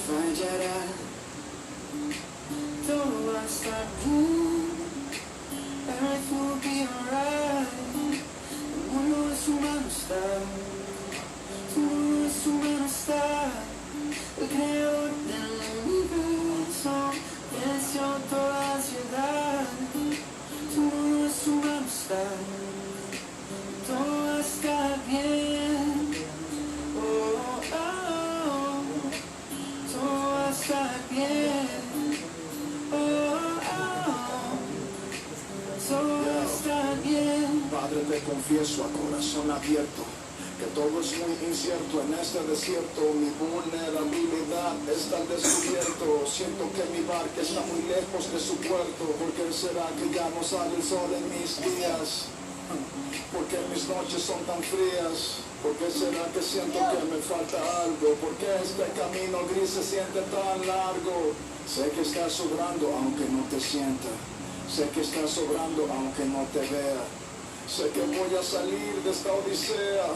fallará, todo va a estar bien, everything will be alright. El mundo es su malestar, tu mundo es su malestar. El creador del universo venció toda ansiedad, tu mundo es su malestar, todo va a estar bien. Oh, oh, oh. Todo va a estar bien. Oh, oh. Todo va a estar bien. Padre, te confieso a corazón abierto que todo es muy incierto en este desierto. Mi vulnerabilidad está al descubierto. Siento que mi barca está muy lejos de su puerto. ¿Por qué será que ya no sale el sol en mis días? ¿Por qué mis noches son tan frías? ¿Por qué será que siento que me falta algo? ¿Por qué este camino gris se siente tan largo? Sé que estás sobrando aunque no te sienta. Sé que estás sobrando aunque no te vea. Sé que voy a salir de esta odisea.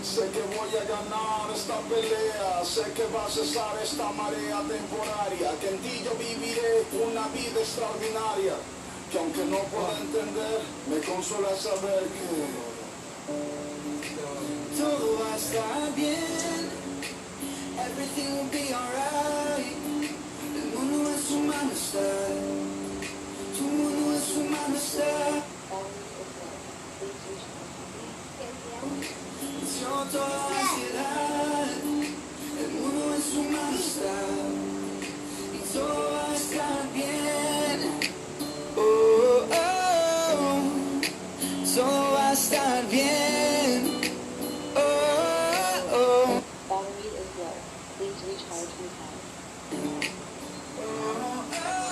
Sé que voy a ganar esta pelea. Sé que va a cesar esta marea temporaria. Que en ti yo viviré una vida extraordinaria. Que aunque no pueda entender, me consuela saber que todo va a estar bien. Everything will be alright. El mundo es su malestar, tu mundo es su malestar. Venció toda ansiedad. El mundo es su malestar y todo va a estar bien. Oh, oh, oh. Todo va a estar bien. Oh, oh, oh. Battery is low. Please recharge in time. Oh, oh.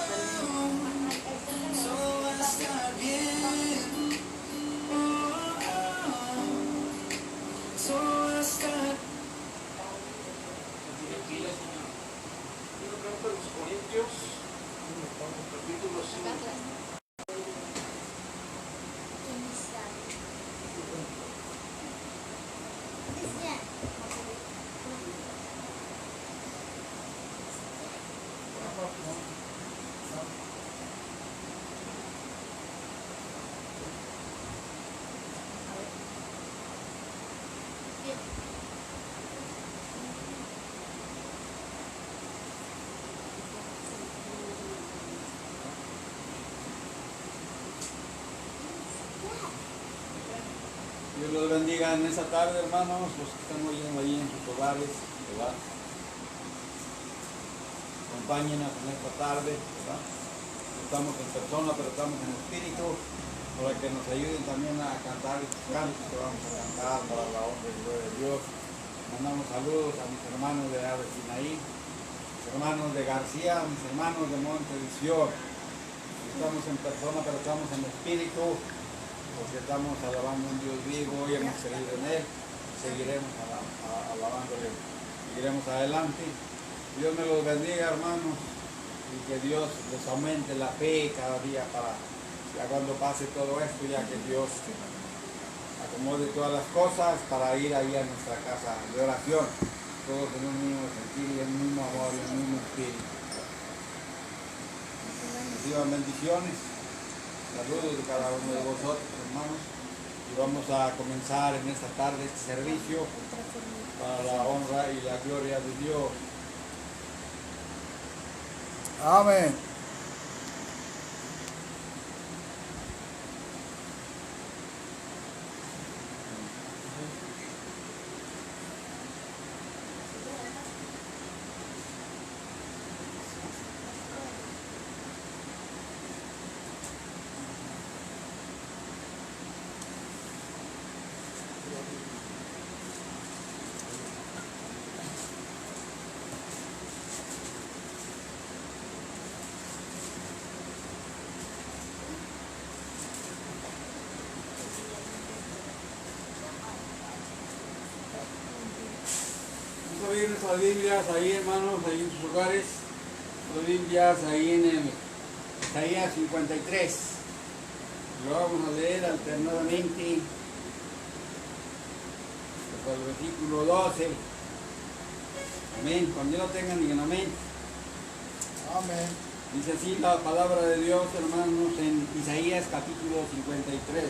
Todo va a estar bien. Oh, oh. Todo va a estar. los Corintios, capítulo 5. Dios los bendiga en esta tarde, hermanos, los que están oyendo allí en sus hogares, ¿verdad? Acompáñenos en esta tarde, ¿verdad? Estamos en persona, pero estamos en espíritu, para que nos ayuden también a cantar estos cantos que vamos a cantar para la honra y gloria de Dios. Mandamos saludos a mis hermanos de Ave Sinaí, mis hermanos de García, mis hermanos de Monte de Sion. Estamos en persona, pero estamos en espíritu, porque estamos alabando a un Dios vivo y hemos creído en Él. Seguiremos alabándole, seguiremos adelante. Dios me los bendiga, hermanos, y que Dios les aumente la fe cada día para ya cuando pase todo esto, ya que Dios acomode todas las cosas para ir ahí a nuestra casa de oración, todos en un mismo sentir y en un mismo amor y en un mismo espíritu. Reciban bendiciones, saludos de cada uno de vosotros, hermanos, y vamos a comenzar en esta tarde este servicio para la honra y la gloria de Dios. Amén. Vamos a abrir nuestras Biblias ahí, hermanos, ahí en sus hogares. Las Biblias ahí en el Isaías 53. Lo vamos a leer alternadamente hasta el versículo 12. Amén. Cuando ya lo tengan, digan amén. Amén. Dice así la palabra de Dios, hermanos, en Isaías capítulo 53,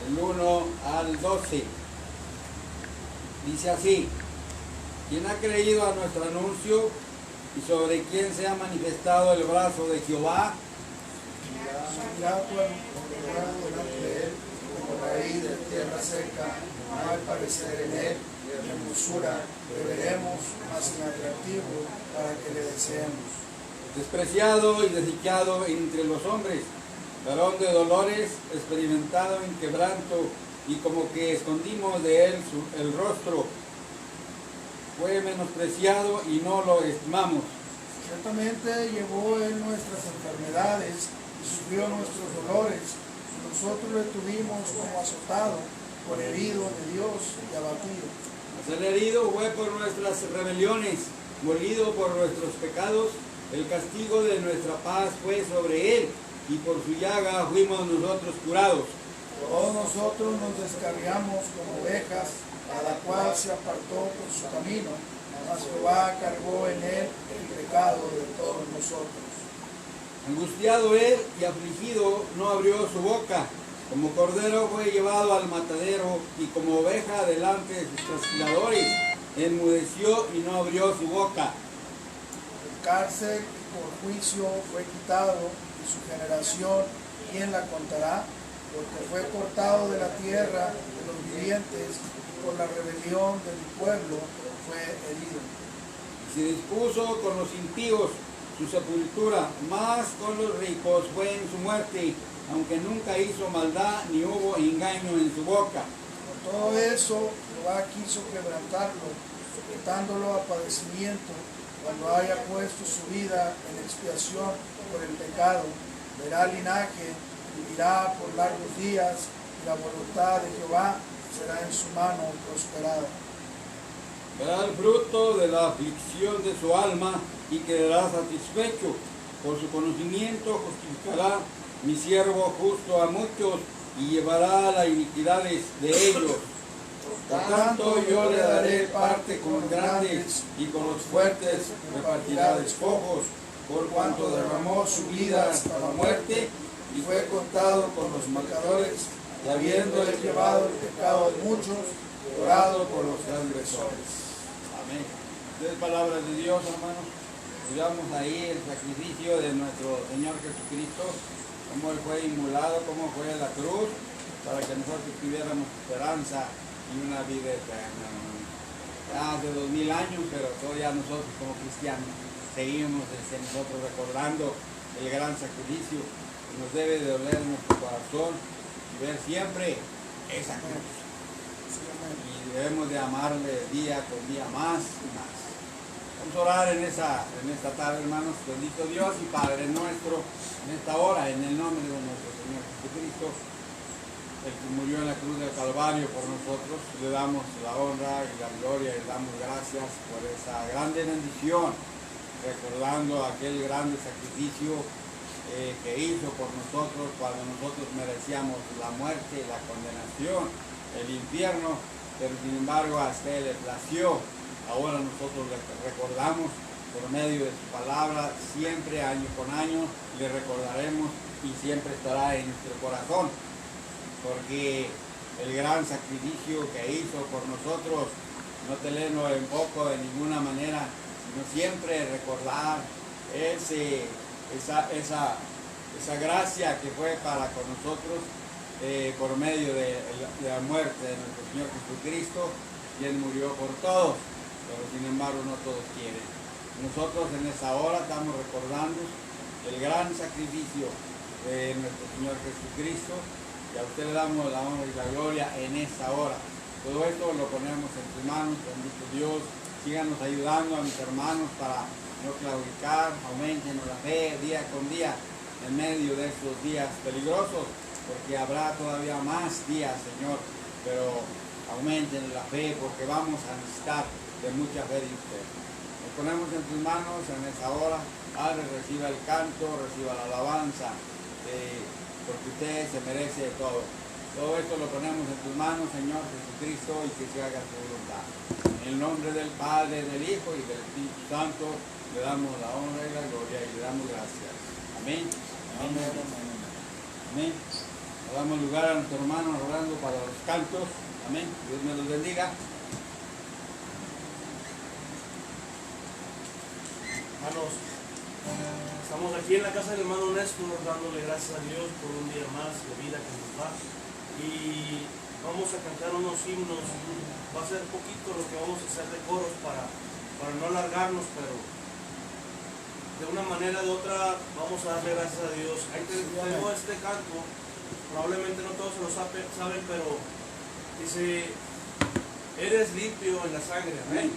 del 1 al 12. Dice así: ¿Quién ha creído a nuestro anuncio y sobre quién se ha manifestado el brazo de Jehová? Ya delante de él, como raíz de tierra seca, no hay parecer en él, de hermosura le veremos, más inatractivo para que le deseemos. Despreciado y desdichado entre los hombres, varón de dolores, experimentado en quebranto, y como que escondimos de él el rostro. Fue menospreciado y no lo estimamos. Ciertamente llevó él nuestras enfermedades y sufrió nuestros dolores. Nosotros le tuvimos como azotado, por herido de Dios y abatido. Mas el herido fue por nuestras rebeliones, molido por nuestros pecados. El castigo de nuestra paz fue sobre él, y por su llaga fuimos nosotros curados. Todos nosotros nos descarriamos como ovejas, cada cual se apartó por su camino, mas Jehová cargó en él el pecado de todos nosotros. Angustiado él y afligido, no abrió su boca. Como cordero fue llevado al matadero, y como oveja delante de sus trasquiladores, enmudeció y no abrió su boca. El cárcel y por juicio fue quitado, y su generación, ¿quién la contará? Porque fue cortado de la tierra de los vivientes, y por la rebelión de mi pueblo fue herido. Y se dispuso con los impíos su sepultura, mas con los ricos fue en su muerte, aunque nunca hizo maldad ni hubo engaño en su boca. Por todo eso, Jehová quiso quebrantarlo, sujetándolo a padecimiento. Cuando haya puesto su vida en expiación por el pecado, verá linaje, vivirá por largos días, y la voluntad de Jehová será en su mano prosperada. Verá el fruto de la aflicción de su alma y quedará satisfecho. Por su conocimiento justificará mi siervo justo a muchos y llevará las iniquidades de ellos. Por tanto yo le daré parte con los grandes, y con los fuertes repartirá despojos, por cuanto derramó su vida hasta la muerte y fue contado con los pecadores, y habiéndole llevado el pecado de muchos, llorado por los transgresores. Amén. Es palabra de Dios, hermanos. Veamos ahí el sacrificio de nuestro Señor Jesucristo, cómo Él fue inmolado, cómo fue la cruz, para que nosotros tuviéramos esperanza y una vida eterna. Ya hace 2000 años, pero todavía nosotros como cristianos seguimos nosotros recordando el gran sacrificio que nos debe de doler en nuestro corazón y ver siempre esa cruz. Y debemos de amarle día con día más y más. Vamos a orar en esta tarde, hermanos. Bendito Dios y Padre nuestro, en esta hora, en el nombre de nuestro Señor Jesucristo, el que murió en la cruz del Calvario por nosotros, le damos la honra y la gloria y le damos gracias por esa grande bendición, recordando aquel grande sacrificio que hizo por nosotros cuando nosotros merecíamos la muerte, la condenación, el infierno, pero sin embargo hasta Él le plació. Ahora nosotros le recordamos por medio de su palabra, siempre año con año le recordaremos y siempre estará en nuestro corazón, porque el gran sacrificio que hizo por nosotros, no tenerlo en poco de ninguna manera, sino siempre recordar esa gracia que fue para con nosotros por medio de la muerte de nuestro Señor Jesucristo, quien murió por todos, pero sin embargo no todos quieren. Nosotros en esta hora estamos recordando el gran sacrificio de nuestro Señor Jesucristo, y a usted le damos la honra y la gloria en esta hora. Todo esto lo ponemos en sus manos, bendito Dios. Síganos ayudando a mis hermanos para no claudicar, aumenten la fe día con día en medio de estos días peligrosos, porque habrá todavía más días, Señor, pero aumenten la fe porque vamos a necesitar de mucha fe de usted. Nos ponemos en tus manos en esta hora. Padre, reciba el canto, reciba la alabanza, porque usted se merece todo. Todo esto lo ponemos en tus manos, Señor Jesucristo, y que se haga tu voluntad. En el nombre del Padre, del Hijo y del Espíritu Santo, le damos la honra y la gloria y le damos gracias. Amén. Amén. Amén. Le damos lugar a nuestro hermano orando para los cantos. Amén. Dios me los bendiga. Hermanos, estamos aquí en la casa del hermano Néstor dándole gracias a Dios por un día más de vida que nos da. Y vamos a cantar unos himnos. Va a ser poquito lo que vamos a hacer de coros para no alargarnos, pero de una manera o de otra vamos a darle gracias a Dios. Ahí tengo este canto, probablemente no todos se lo saben, pero dice: eres limpio en la sangre. Amén.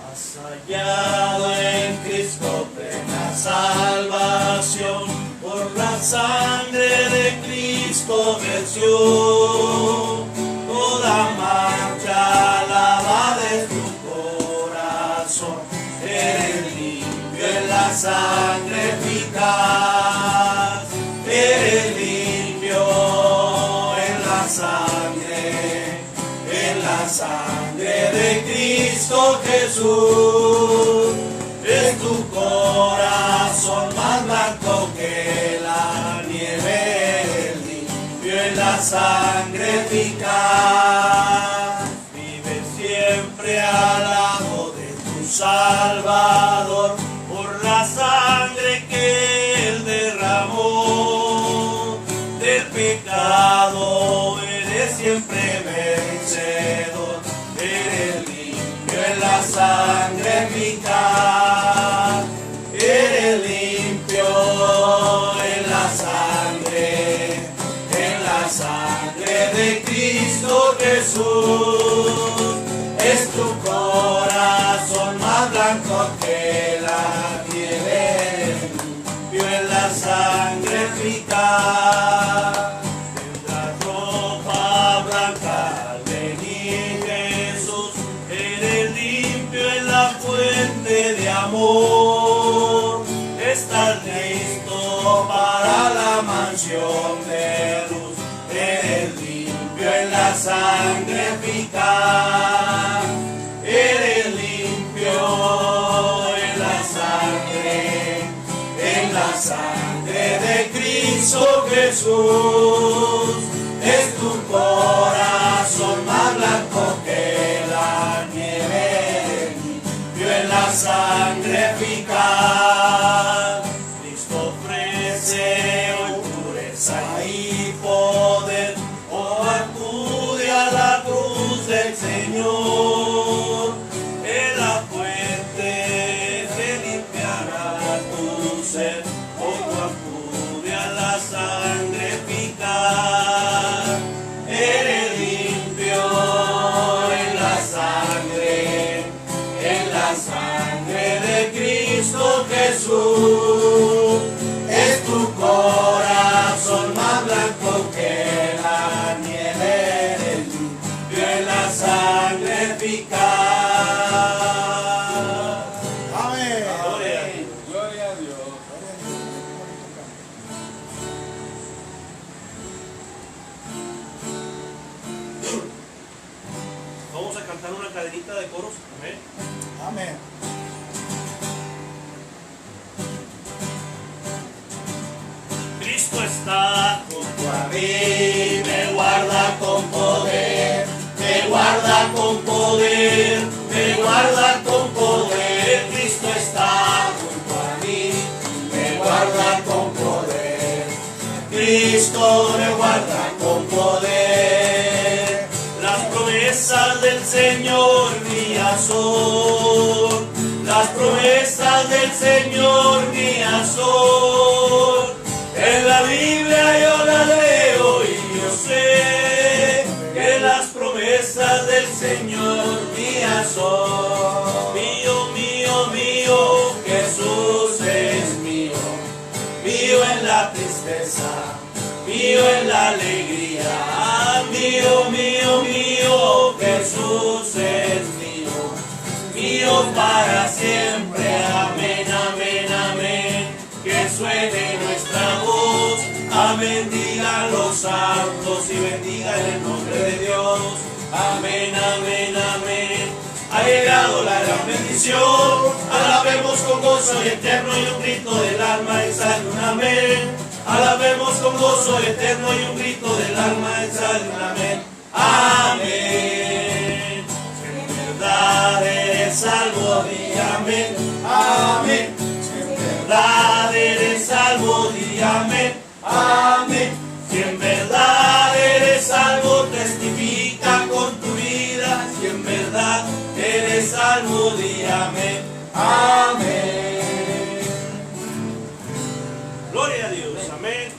Has hallado en Cristo plena salvación, por la sangre de Cristo venció. Toda mancha lava de tu corazón, eres limpio en la sangre eficaz, eres limpio en la sangre de Cristo Jesús. Es tu corazón más blanco que la nieve, limpio en la sangre eficaz. Vive siempre al lado de tu Salvador, por la sangre que Él derramó. Del pecado eres siempre vencedor, eres limpio en la sangre eficaz, eres limpio en la sangre de Cristo Jesús. Es tu corazón más blanco que la nieve, limpio en la sangre eficaz. En la ropa blanca al venir Jesús, eres limpio en la fuente de amor. Estás listo para la mansión de luz, eres limpio en la sangre eficaz, eres limpio en la sangre de Cristo Jesús. Es tu corazón más blanco que la nieve, limpio en la sangre eficaz. Cristo ofrece hoy pureza y poder, oh acude a la cruz del Señor. En la fuente te limpiará tu ser, oh acude a la sangre eficaz. Eres limpio en la sangre de Cristo Jesús. Es tu corazón más blanco que la nieve, eres limpio en la sangre eficaz. Amén. Gloria a Dios. Vamos a cantar una cadenita de coros. Amén. Amén. Cristo está junto a mí, me guarda con poder, me guarda con poder, me guarda con poder. Cristo está junto a mí, me guarda con poder. Cristo me guarda con poder. Las promesas del Señor mías son, las promesas del Señor mías son. En la Biblia yo la leo y yo sé que las promesas del Señor mías son. Mío, mío, mío, Jesús es mío. Mío en la tristeza, mío en la alegría. Mío, mío, mío, Jesús es mío. Mío para siempre. Amén, amén, amén. Que suene nuestra voz. Amén. Amén, digan los santos y bendigan el nombre de Dios. Amén, amén, amén. Ha llegado la gran bendición. Alabemos con gozo eterno y un grito del alma exhalme un amén. Alabemos con gozo eterno y un grito del alma exhalme un amén. Amén. En verdad eres salvo, di amén. Amén. En verdad eres salvo, di amén. Amén. Si en verdad eres salvo, testifica con tu vida. Si en verdad eres salvo, di amén. Amén. Gloria a Dios. Amén.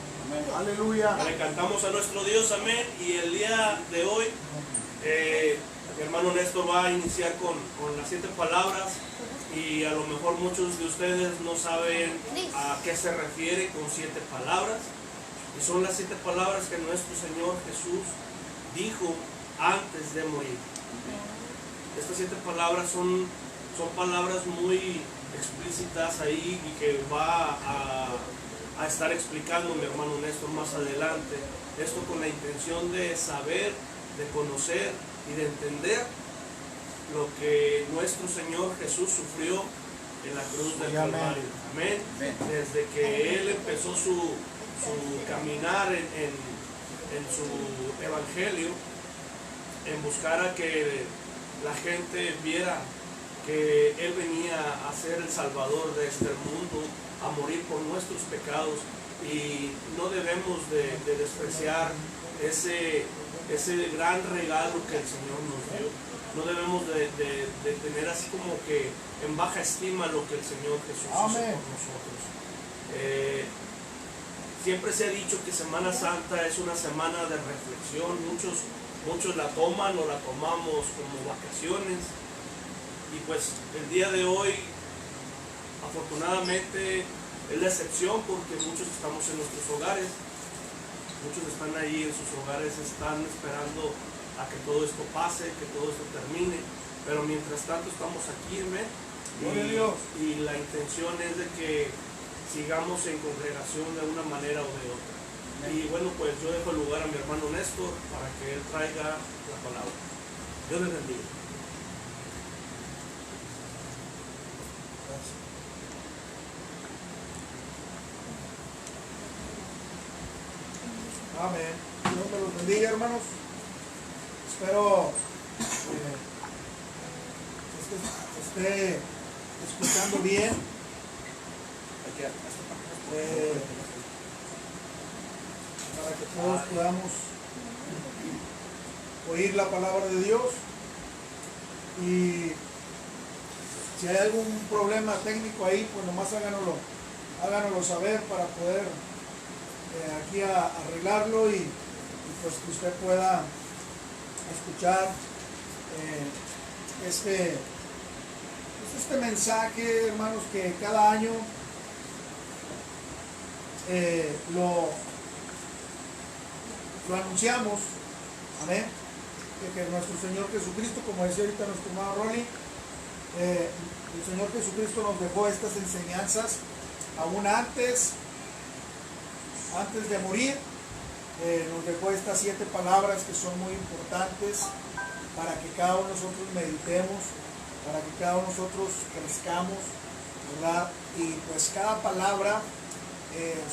Aleluya. Le cantamos a nuestro Dios. Amén. Y el día de hoy, mi hermano Néstor va a iniciar con las 7 palabras. Y a lo mejor muchos de ustedes no saben a qué se refiere con 7 palabras. Y son las 7 palabras que nuestro Señor Jesús dijo antes de morir. Estas 7 palabras son palabras muy explícitas ahí y que va a estar explicando mi hermano Néstor más adelante. Esto con la intención de saber, de conocer y de entender lo que nuestro Señor Jesús sufrió en la cruz del Calvario. Amén. Desde que Él empezó su caminar en su evangelio, en buscar a que la gente viera que Él venía a ser el Salvador de este mundo, a morir por nuestros pecados, y no debemos de despreciar ese gran regalo que el Señor nos dio. No debemos de tener así como que en baja estima lo que el Señor Jesús hizo por nosotros. Siempre se ha dicho que Semana Santa es una semana de reflexión. Muchos la toman o la tomamos como vacaciones. Y pues el día de hoy, afortunadamente, es la excepción porque muchos estamos en nuestros hogares. Muchos están ahí en sus hogares, están esperando a que todo esto pase, que todo esto termine. Pero mientras tanto estamos aquí, ¿ven? Y la intención es de que sigamos en congregación de una manera o de otra. Y bueno, pues yo dejo el lugar a mi hermano Néstor para que él traiga la palabra. Dios les bendiga. Amén. Dios me los bendiga, hermanos. Espero que esté escuchando bien. Para que todos podamos oír la palabra de Dios. Y si hay algún problema técnico ahí, pues nomás háganoslo saber para poder aquí arreglarlo y pues que usted pueda escuchar este mensaje, hermanos, que cada año lo anunciamos. Amén. Que nuestro Señor Jesucristo, como decía ahorita nuestro hermano Rolly, el Señor Jesucristo nos dejó estas enseñanzas aún antes de morir. Nos dejó estas 7 palabras que son muy importantes para que cada uno de nosotros meditemos, para que cada uno de nosotros crezcamos, ¿verdad? Y pues cada palabra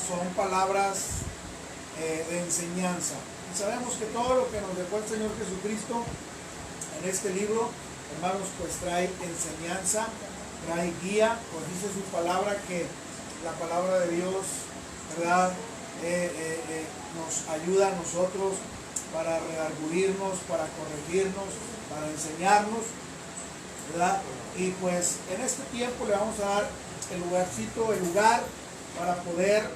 son palabras de enseñanza. Y sabemos que todo lo que nos dejó el Señor Jesucristo en este libro, hermanos, pues trae enseñanza, trae guía, pues dice su palabra que la palabra de Dios, ¿verdad? Nos ayuda a nosotros para redarguirnos, para corregirnos, para enseñarnos, ¿verdad? Y pues en este tiempo le vamos a dar el lugar para poder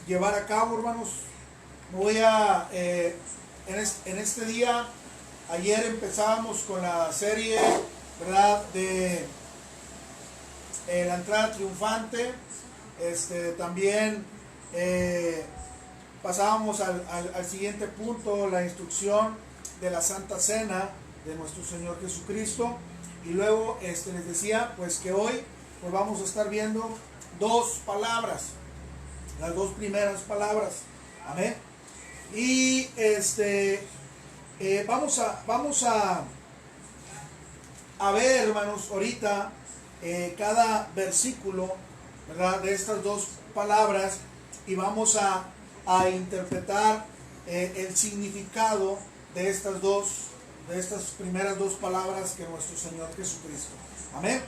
llevar a cabo, hermanos. Voy a en este día, ayer empezábamos con la serie, ¿verdad?, de la entrada triunfante. También pasábamos al siguiente punto, la instrucción de la Santa Cena de nuestro Señor Jesucristo. Y luego les decía pues que hoy pues vamos a estar viendo dos palabras, las dos primeras palabras. Amén. Y vamos a ver, hermanos, ahorita cada versículo, ¿verdad?, de estas dos palabras, y vamos a interpretar el significado de estas primeras dos palabras que nuestro Señor Jesucristo. Amén.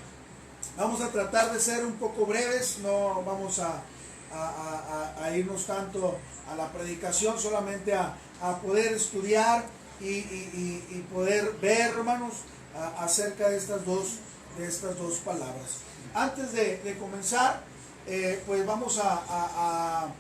Vamos a tratar de ser un poco breves, no vamos a irnos tanto a la predicación, solamente a poder estudiar y poder ver, hermanos, acerca de estas dos palabras. Antes de comenzar, pues vamos a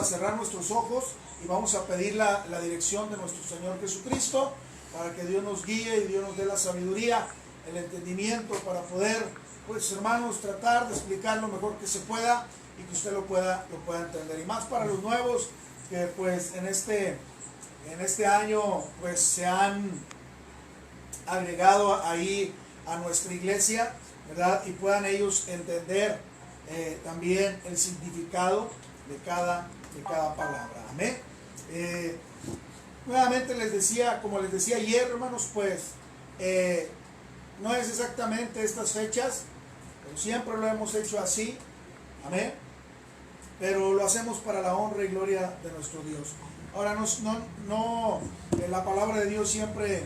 cerrar nuestros ojos y vamos a pedir la dirección de nuestro Señor Jesucristo, para que Dios nos guíe y Dios nos dé la sabiduría, el entendimiento, para poder, pues, hermanos, tratar de explicar lo mejor que se pueda y que usted lo pueda entender. Y más para los nuevos que, pues, en este año, pues, se han agregado ahí a nuestra iglesia, ¿verdad? Y puedan ellos entender también el significado de cada palabra. Amén. Nuevamente les decía, como les decía ayer, hermanos, pues no es exactamente estas fechas, pero siempre lo hemos hecho así. Amén. Pero lo hacemos para la honra y gloria de nuestro Dios. Ahora, la palabra de Dios siempre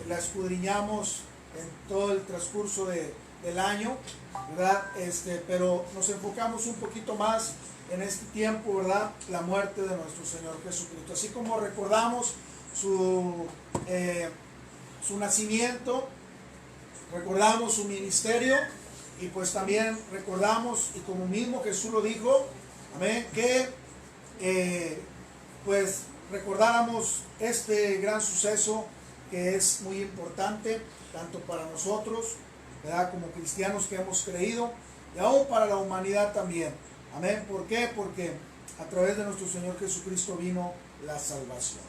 la escudriñamos en todo el transcurso del año, ¿verdad? Pero nos enfocamos un poquito más en este tiempo, ¿verdad? La muerte de nuestro Señor Jesucristo. Así como recordamos su nacimiento, recordamos su ministerio, y pues también recordamos, y como mismo Jesús lo dijo, amén, que pues recordáramos este gran suceso que es muy importante, tanto para nosotros, ¿verdad?, como cristianos que hemos creído, y aún para la humanidad también. Amén. ¿Por qué? Porque a través de nuestro Señor Jesucristo vino la salvación.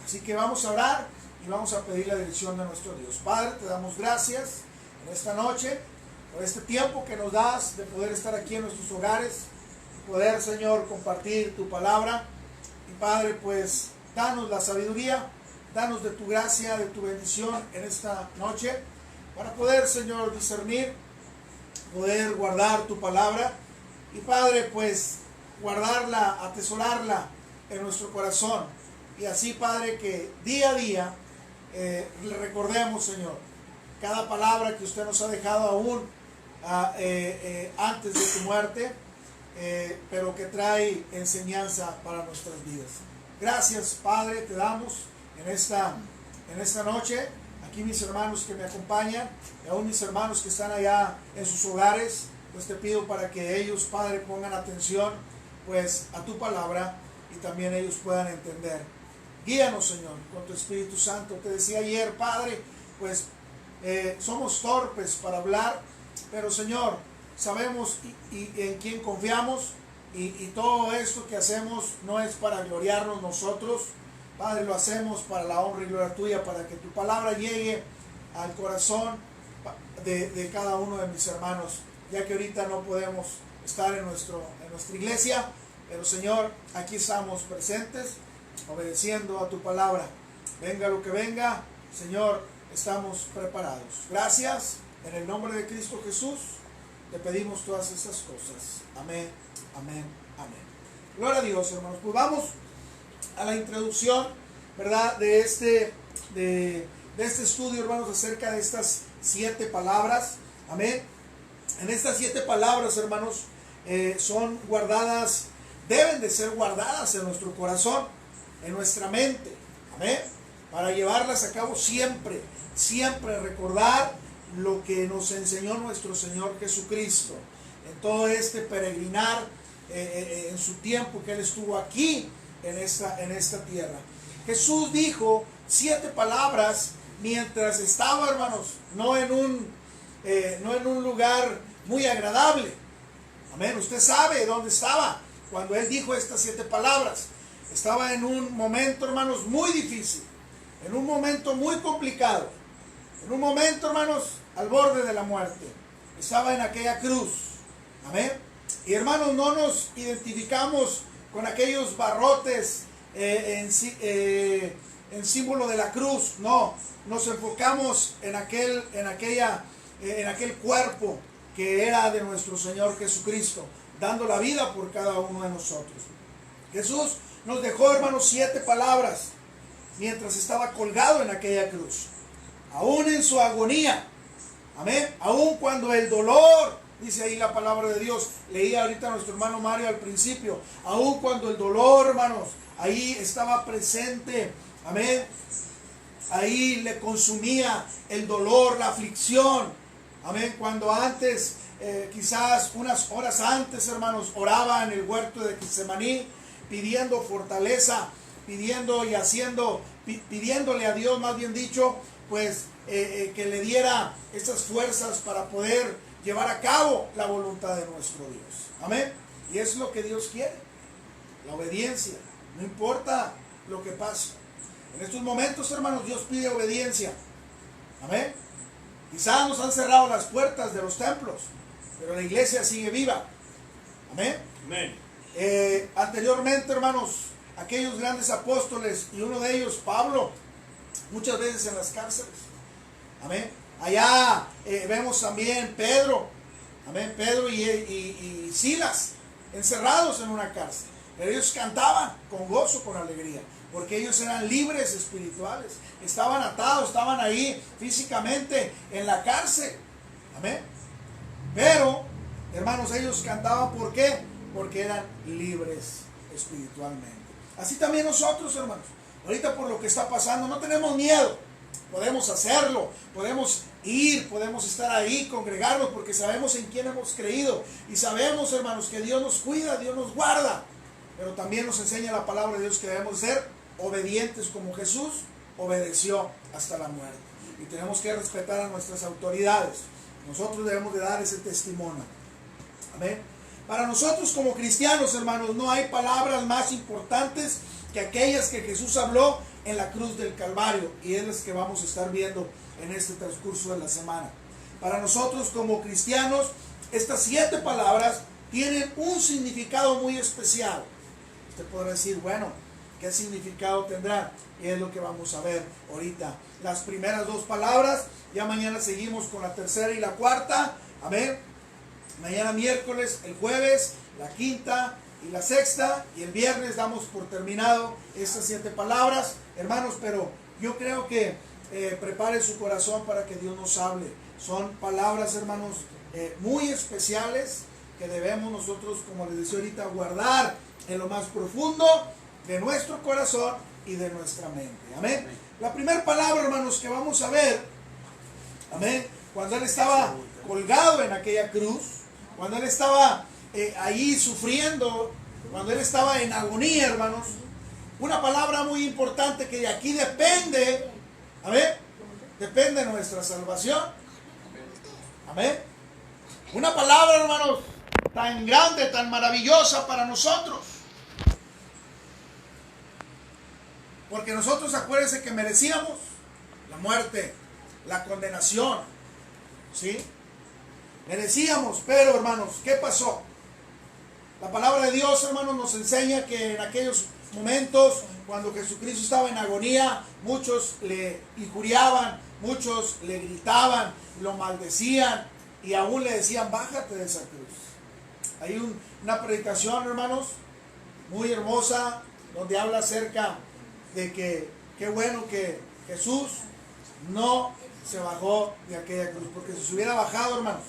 Así que vamos a orar y vamos a pedir la dirección de nuestro Dios. Padre, te damos gracias en esta noche por este tiempo que nos das de poder estar aquí en nuestros hogares, poder, Señor, compartir tu palabra. Y Padre, pues danos la sabiduría, danos de tu gracia, de tu bendición en esta noche, para poder, Señor, discernir, poder guardar tu palabra. Y Padre, pues guardarla, atesorarla en nuestro corazón. Y así, Padre, que día a día le recordemos, Señor, cada palabra que usted nos ha dejado aún antes de tu muerte, pero que trae enseñanza para nuestras vidas. Gracias, Padre, te damos en esta noche. Aquí mis hermanos que me acompañan, y aún mis hermanos que están allá en sus hogares, pues te pido para que ellos, Padre, pongan atención, pues, a tu palabra, y también ellos puedan entender. Guíanos, Señor, con tu Espíritu Santo. Te decía ayer, Padre, pues somos torpes para hablar, pero, Señor, sabemos y en quién confiamos, y todo esto que hacemos no es para gloriarnos nosotros, Padre, lo hacemos para la honra y gloria tuya, para que tu palabra llegue al corazón de cada uno de mis hermanos, ya que ahorita no podemos estar en nuestra iglesia, pero, Señor, aquí estamos presentes, obedeciendo a tu palabra. Venga lo que venga, Señor, estamos preparados. Gracias, en el nombre de Cristo Jesús, te pedimos todas estas cosas. Amén, amén, amén. Gloria a Dios, hermanos. Pues vamos a la introducción, ¿verdad?, de este estudio, hermanos, acerca de estas 7 palabras. Amén. En estas 7 palabras, hermanos, son guardadas, deben de ser guardadas en nuestro corazón, en nuestra mente. Amén. Para llevarlas a cabo siempre, siempre recordar lo que nos enseñó nuestro Señor Jesucristo en todo este peregrinar, en su tiempo que Él estuvo aquí en esta tierra. Jesús dijo 7 palabras mientras estaba, hermanos, no en un lugar muy agradable. Amén. Usted sabe dónde estaba cuando Él dijo estas 7 palabras. Estaba en un momento, hermanos, muy difícil, en un momento muy complicado, en un momento, hermanos, al borde de la muerte. estaba en aquella cruz. Amén. Y hermanos, no nos identificamos con aquellos barrotes en símbolo de la cruz. No, nos enfocamos en aquel cuerpo que era de nuestro Señor Jesucristo, dando la vida por cada uno de nosotros. Jesús nos dejó, hermanos, 7 palabras mientras estaba colgado en aquella cruz. Aún en su agonía, amén, aún cuando el dolor, dice ahí la palabra de Dios, leía ahorita a nuestro hermano Mario al principio, aún cuando el dolor, hermanos, ahí estaba presente, amén, ahí le consumía el dolor, la aflicción, amén, cuando antes, quizás unas horas antes, hermanos, oraba en el huerto de Getsemaní, pidiendo fortaleza, pidiéndole a Dios, más bien dicho, pues que le diera esas fuerzas para poder llevar a cabo la voluntad de nuestro Dios. Amén. Y es lo que Dios quiere, la obediencia, no importa lo que pase. En estos momentos, hermanos, Dios pide obediencia. Amén. Quizás nos han cerrado las puertas de los templos, pero la iglesia sigue viva. Amén. Amén. Anteriormente, hermanos, aquellos grandes apóstoles, y uno de ellos, Pablo, muchas veces en las cárceles. Amén. Allá vemos también Pedro, amén, Pedro y Silas, encerrados en una cárcel. Pero ellos cantaban con gozo, con alegría, porque ellos eran libres espirituales. Estaban atados, estaban ahí físicamente en la cárcel. Amén. Pero, hermanos, ellos cantaban, ¿por qué? Porque eran libres espiritualmente. Así también nosotros, hermanos, ahorita por lo que está pasando, no tenemos miedo. Podemos hacerlo, podemos ir, podemos estar ahí, congregarnos, porque sabemos en quién hemos creído. Y sabemos, hermanos, que Dios nos cuida, Dios nos guarda. Pero también nos enseña la palabra de Dios que debemos ser obedientes como Jesús obedeció hasta la muerte. Y tenemos que respetar a nuestras autoridades. Nosotros debemos de dar ese testimonio. Amén. Para nosotros como cristianos, hermanos, no hay palabras más importantes que aquellas que Jesús habló en la cruz del Calvario, y es las que vamos a estar viendo en este transcurso de la semana. Para nosotros como cristianos, estas 7 palabras tienen un significado muy especial. Usted podrá decir, bueno, ¿qué significado tendrá? Y es lo que vamos a ver ahorita. Las primeras 2 palabras, ya mañana seguimos con la tercera y la cuarta. Amén. Mañana miércoles, el jueves, la quinta y la sexta, y el viernes damos por terminado estas 7 palabras, hermanos. Pero yo creo que prepare su corazón para que Dios nos hable. Son palabras, hermanos, muy especiales que debemos nosotros, como les decía ahorita, guardar en lo más profundo de nuestro corazón y de nuestra mente. Amén. Amén. La primera palabra, hermanos, que vamos a ver, amén, cuando Él estaba colgado en aquella cruz, cuando Él estaba ahí sufriendo, cuando Él estaba en agonía, hermanos, una palabra muy importante que de aquí depende, amén, depende de nuestra salvación. Amén. Una palabra, hermanos, tan grande, tan maravillosa para nosotros. Porque nosotros, acuérdense que merecíamos la muerte, la condenación, ¿sí? Merecíamos, pero, hermanos, ¿qué pasó? La palabra de Dios, hermanos, nos enseña que en aquellos momentos, cuando Jesucristo estaba en agonía, muchos le injuriaban, muchos le gritaban, lo maldecían y aún le decían, bájate de esa cruz. Hay una predicación, hermanos, muy hermosa, donde habla acerca de que qué bueno que Jesús no se bajó de aquella cruz, porque si se hubiera bajado, hermanos,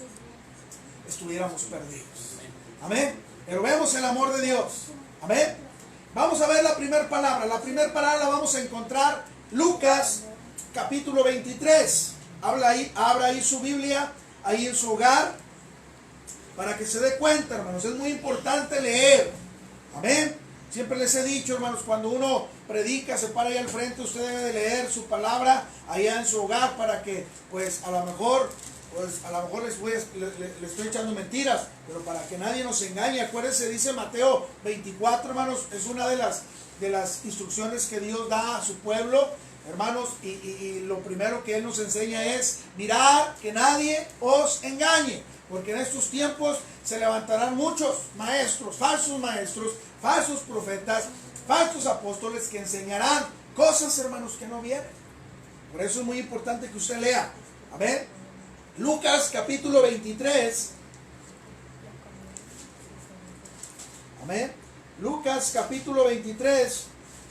estuviéramos perdidos. Amén. Pero vemos el amor de Dios. Amén. Vamos a ver la primera palabra. La primera palabra la vamos a encontrar Lucas capítulo 23. Abra ahí su Biblia, ahí en su hogar, para que se dé cuenta, hermanos. Es muy importante leer. Amén. Siempre les he dicho, hermanos, cuando uno predica, se para ahí al frente, usted debe de leer su palabra allá en su hogar, para que, pues, a lo mejor les estoy echando mentiras, pero para que nadie nos engañe. Acuérdense, dice Mateo 24, hermanos, es una de las instrucciones que Dios da a su pueblo, hermanos, y lo primero que Él nos enseña es mirar que nadie os engañe, Porque en estos tiempos se levantarán muchos maestros, falsos profetas, falsos apóstoles que enseñarán cosas, hermanos, que no vienen. Por eso es muy importante que usted lea. Amén. Lucas capítulo 23. Amén. Lucas capítulo 23,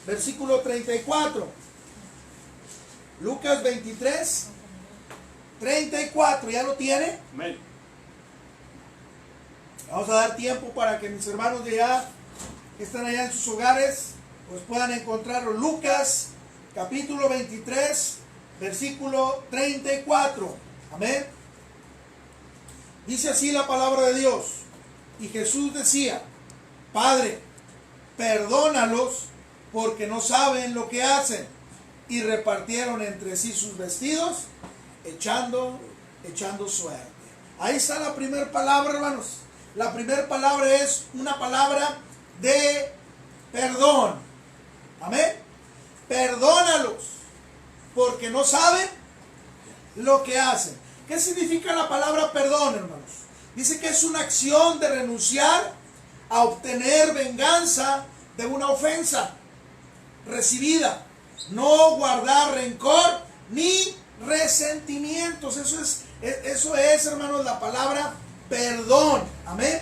versículo 34. Lucas 23, 34. ¿Ya lo tiene? Amén. Vamos a dar tiempo para que mis hermanos de allá, que están allá en sus hogares, pues puedan encontrarlo. Lucas capítulo 23, versículo 34. Amén. Dice así la palabra de Dios. Y Jesús decía: Padre, perdónalos porque no saben lo que hacen. Y repartieron entre sí sus vestidos, echando suerte. Ahí está la primera palabra, hermanos. La primera palabra es una palabra de perdón. Amén. Perdónalos porque no saben lo que hacen. ¿Qué significa la palabra perdón, hermanos? Dice que es una acción de renunciar a obtener venganza de una ofensa recibida. No guardar rencor ni resentimientos. Eso es, hermanos, la palabra perdón. Amén.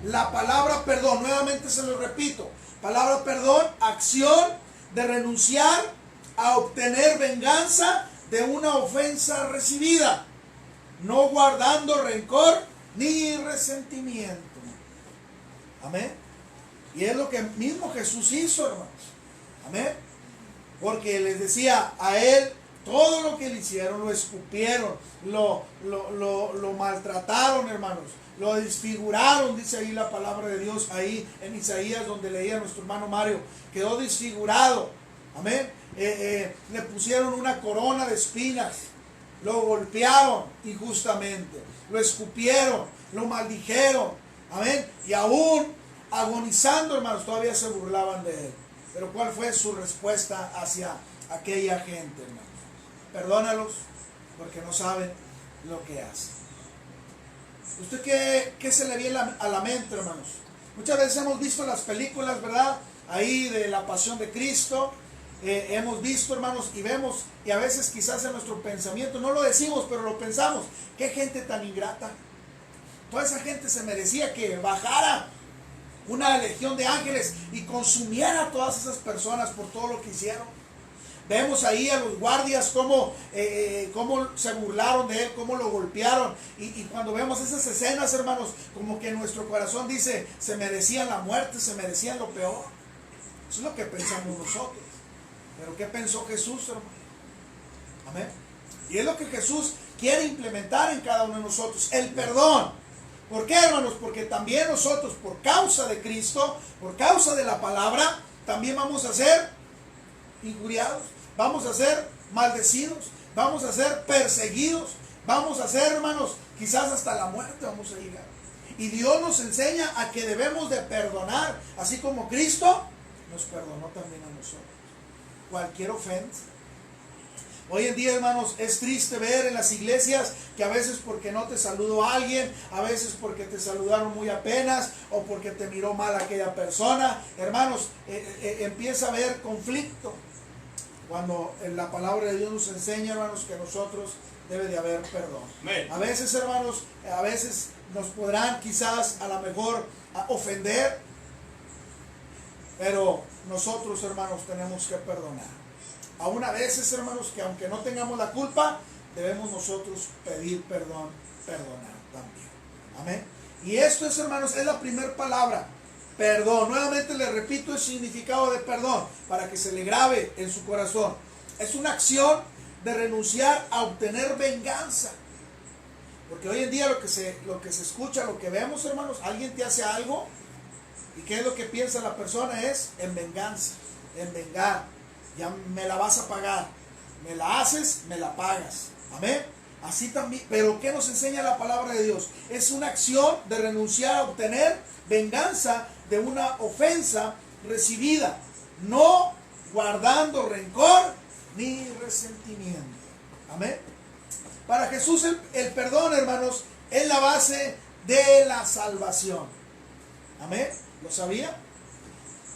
La palabra perdón, nuevamente se lo repito. Palabra perdón, acción de renunciar a obtener venganza de una ofensa recibida. No guardando rencor ni resentimiento. Amén. Y es lo que mismo Jesús hizo, hermanos. Amén. Porque les decía a él todo lo que le hicieron, lo escupieron, lo maltrataron, hermanos. Lo desfiguraron, dice ahí la palabra de Dios, ahí en Isaías, donde leía nuestro hermano Mario. Quedó desfigurado. Amén. Le pusieron una corona de espinas. Lo golpearon injustamente. Lo escupieron, lo maldijeron. Amén. Y aún agonizando, hermanos, todavía se burlaban de él. Pero ¿cuál fue su respuesta hacia aquella gente, hermanos? Perdónalos porque no saben lo que hacen. ¿Usted qué se le viene a la mente, hermanos? Muchas veces hemos visto las películas, ¿verdad? Ahí de la pasión de Cristo. Hemos visto, hermanos, y vemos, y a veces quizás en nuestro pensamiento, no lo decimos, pero lo pensamos. ¿Qué gente tan ingrata? Toda esa gente se merecía que bajara una legión de ángeles y consumiera a todas esas personas por todo lo que hicieron. Vemos ahí a los guardias cómo se burlaron de él, cómo lo golpearon. Y cuando vemos esas escenas, hermanos, como que nuestro corazón dice, se merecían la muerte, se merecían lo peor. Eso es lo que pensamos nosotros. Pero ¿qué pensó Jesús, hermano? Amén. Y es lo que Jesús quiere implementar en cada uno de nosotros, el perdón. ¿Por qué, hermanos? Porque también nosotros, por causa de Cristo, por causa de la palabra, también vamos a ser injuriados, vamos a ser maldecidos, vamos a ser perseguidos, vamos a ser, hermanos, quizás hasta la muerte vamos a llegar. Y Dios nos enseña a que debemos de perdonar, así como Cristo nos perdonó también a nosotros. Cualquier ofensa. Hoy en día, hermanos, es triste ver en las iglesias que a veces porque no te saludó alguien, a veces porque te saludaron muy apenas o porque te miró mal aquella persona, hermanos, empieza a haber conflicto. Cuando en la palabra de Dios nos enseña, hermanos, que nosotros debe de haber perdón. Amén. A veces, hermanos, a veces nos podrán quizás a lo mejor ofender, pero nosotros, hermanos, tenemos que perdonar. Aún a veces, hermanos, que aunque no tengamos la culpa, debemos nosotros pedir perdón, perdonar también. Amén. Y esto es, hermanos, es la primera palabra, perdón. Nuevamente le repito el significado de perdón, para que se le grabe en su corazón. Es una acción de renunciar a obtener venganza. Porque hoy en día lo que se escucha, lo que vemos, hermanos, alguien te hace algo, ¿y qué es lo que piensa la persona? Es en venganza, en vengar. Ya me la vas a pagar. Me la haces, me la pagas. Amén. Así también. Pero ¿qué nos enseña la palabra de Dios? Es una acción de renunciar a obtener venganza de una ofensa recibida. No guardando rencor ni resentimiento. Amén. Para Jesús el perdón, hermanos, es la base de la salvación. Amén. ¿Lo sabía?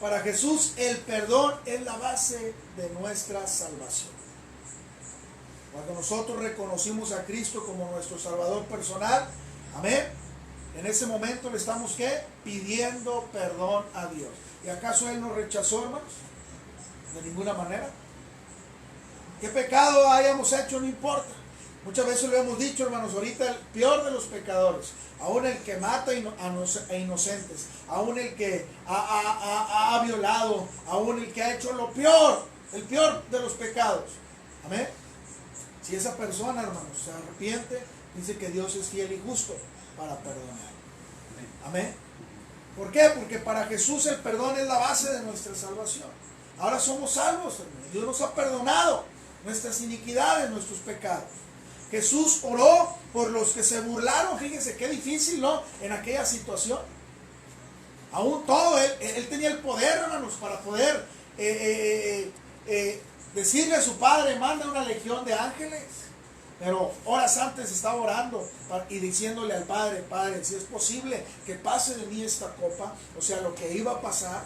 Para Jesús el perdón es la base de nuestra salvación. Cuando nosotros reconocimos a Cristo como nuestro Salvador personal, amén, en ese momento le estamos ¿qué? Pidiendo perdón a Dios. ¿Y acaso Él nos rechazó, hermanos? De ninguna manera. ¿Qué pecado hayamos hecho? No importa. Muchas veces lo hemos dicho, hermanos, ahorita el peor de los pecadores, aún el que mata a inocentes, aún el que ha violado, aún el que ha hecho lo peor, el peor de los pecados. Amén. Si esa persona, hermanos, se arrepiente, dice que Dios es fiel y justo para perdonar. Amén. ¿Por qué? Porque para Jesús el perdón es la base de nuestra salvación. Ahora somos salvos, hermanos. Dios nos ha perdonado nuestras iniquidades, nuestros pecados. Jesús oró por los que se burlaron. Fíjense qué difícil, ¿no? En aquella situación. Aún todo, él tenía el poder, hermanos, para poder decirle a su padre, manda una legión de ángeles. Pero horas antes estaba orando y diciéndole al Padre, Padre, si es posible que pase de mí esta copa, o sea, lo que iba a pasar,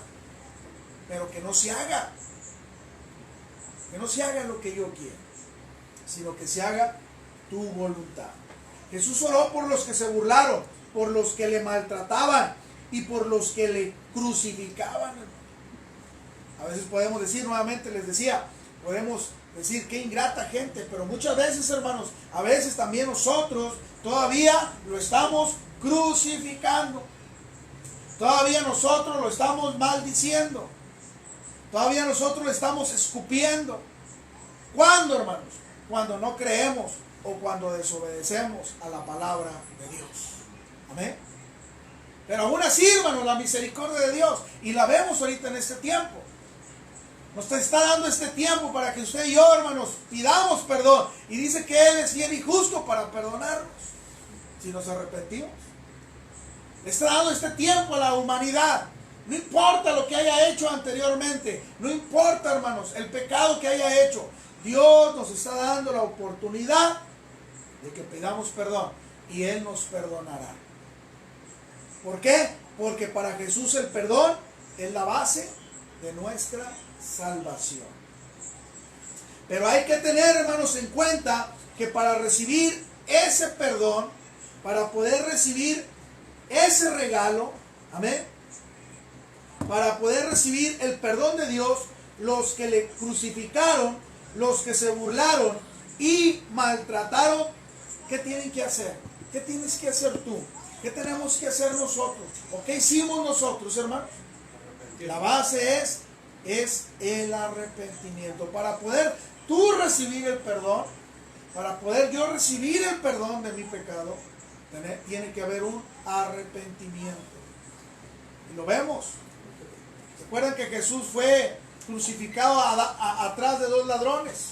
pero que no se haga. Que no se haga lo que yo quiero, sino que se haga tu voluntad. Jesús oró por los que se burlaron, por los que le maltrataban y por los que le crucificaban. A veces podemos decir, nuevamente les decía, podemos decir qué ingrata gente, pero muchas veces, hermanos, a veces también nosotros todavía lo estamos crucificando. Todavía nosotros lo estamos maldiciendo. Todavía nosotros lo estamos escupiendo. ¿Cuándo, hermanos? Cuando no creemos o cuando desobedecemos a la palabra de Dios. Amén. Pero aún así, hermanos, la misericordia de Dios, y la vemos ahorita en este tiempo. Nos está dando este tiempo para que usted y yo, hermanos, pidamos perdón. Y dice que Él es fiel y justo para perdonarnos si nos arrepentimos. Le está dando este tiempo a la humanidad. No importa lo que haya hecho anteriormente. No importa, hermanos, el pecado que haya hecho. Dios nos está dando la oportunidad de que pidamos perdón. Y Él nos perdonará. ¿Por qué? Porque para Jesús el perdón es la base de nuestra salvación. Pero hay que tener, hermanos, en cuenta que para recibir ese perdón, para poder recibir ese regalo, amén, para poder recibir el perdón de Dios, los que le crucificaron, los que se burlaron y maltrataron, ¿qué tienen que hacer? ¿Qué tienes que hacer tú? ¿Qué tenemos que hacer nosotros? ¿O qué hicimos nosotros, hermanos? La base es el arrepentimiento. Para poder tú recibir el perdón, para poder yo recibir el perdón de mi pecado, tiene que haber un arrepentimiento. Y lo vemos. ¿Se acuerdan que Jesús fue crucificado atrás de dos ladrones?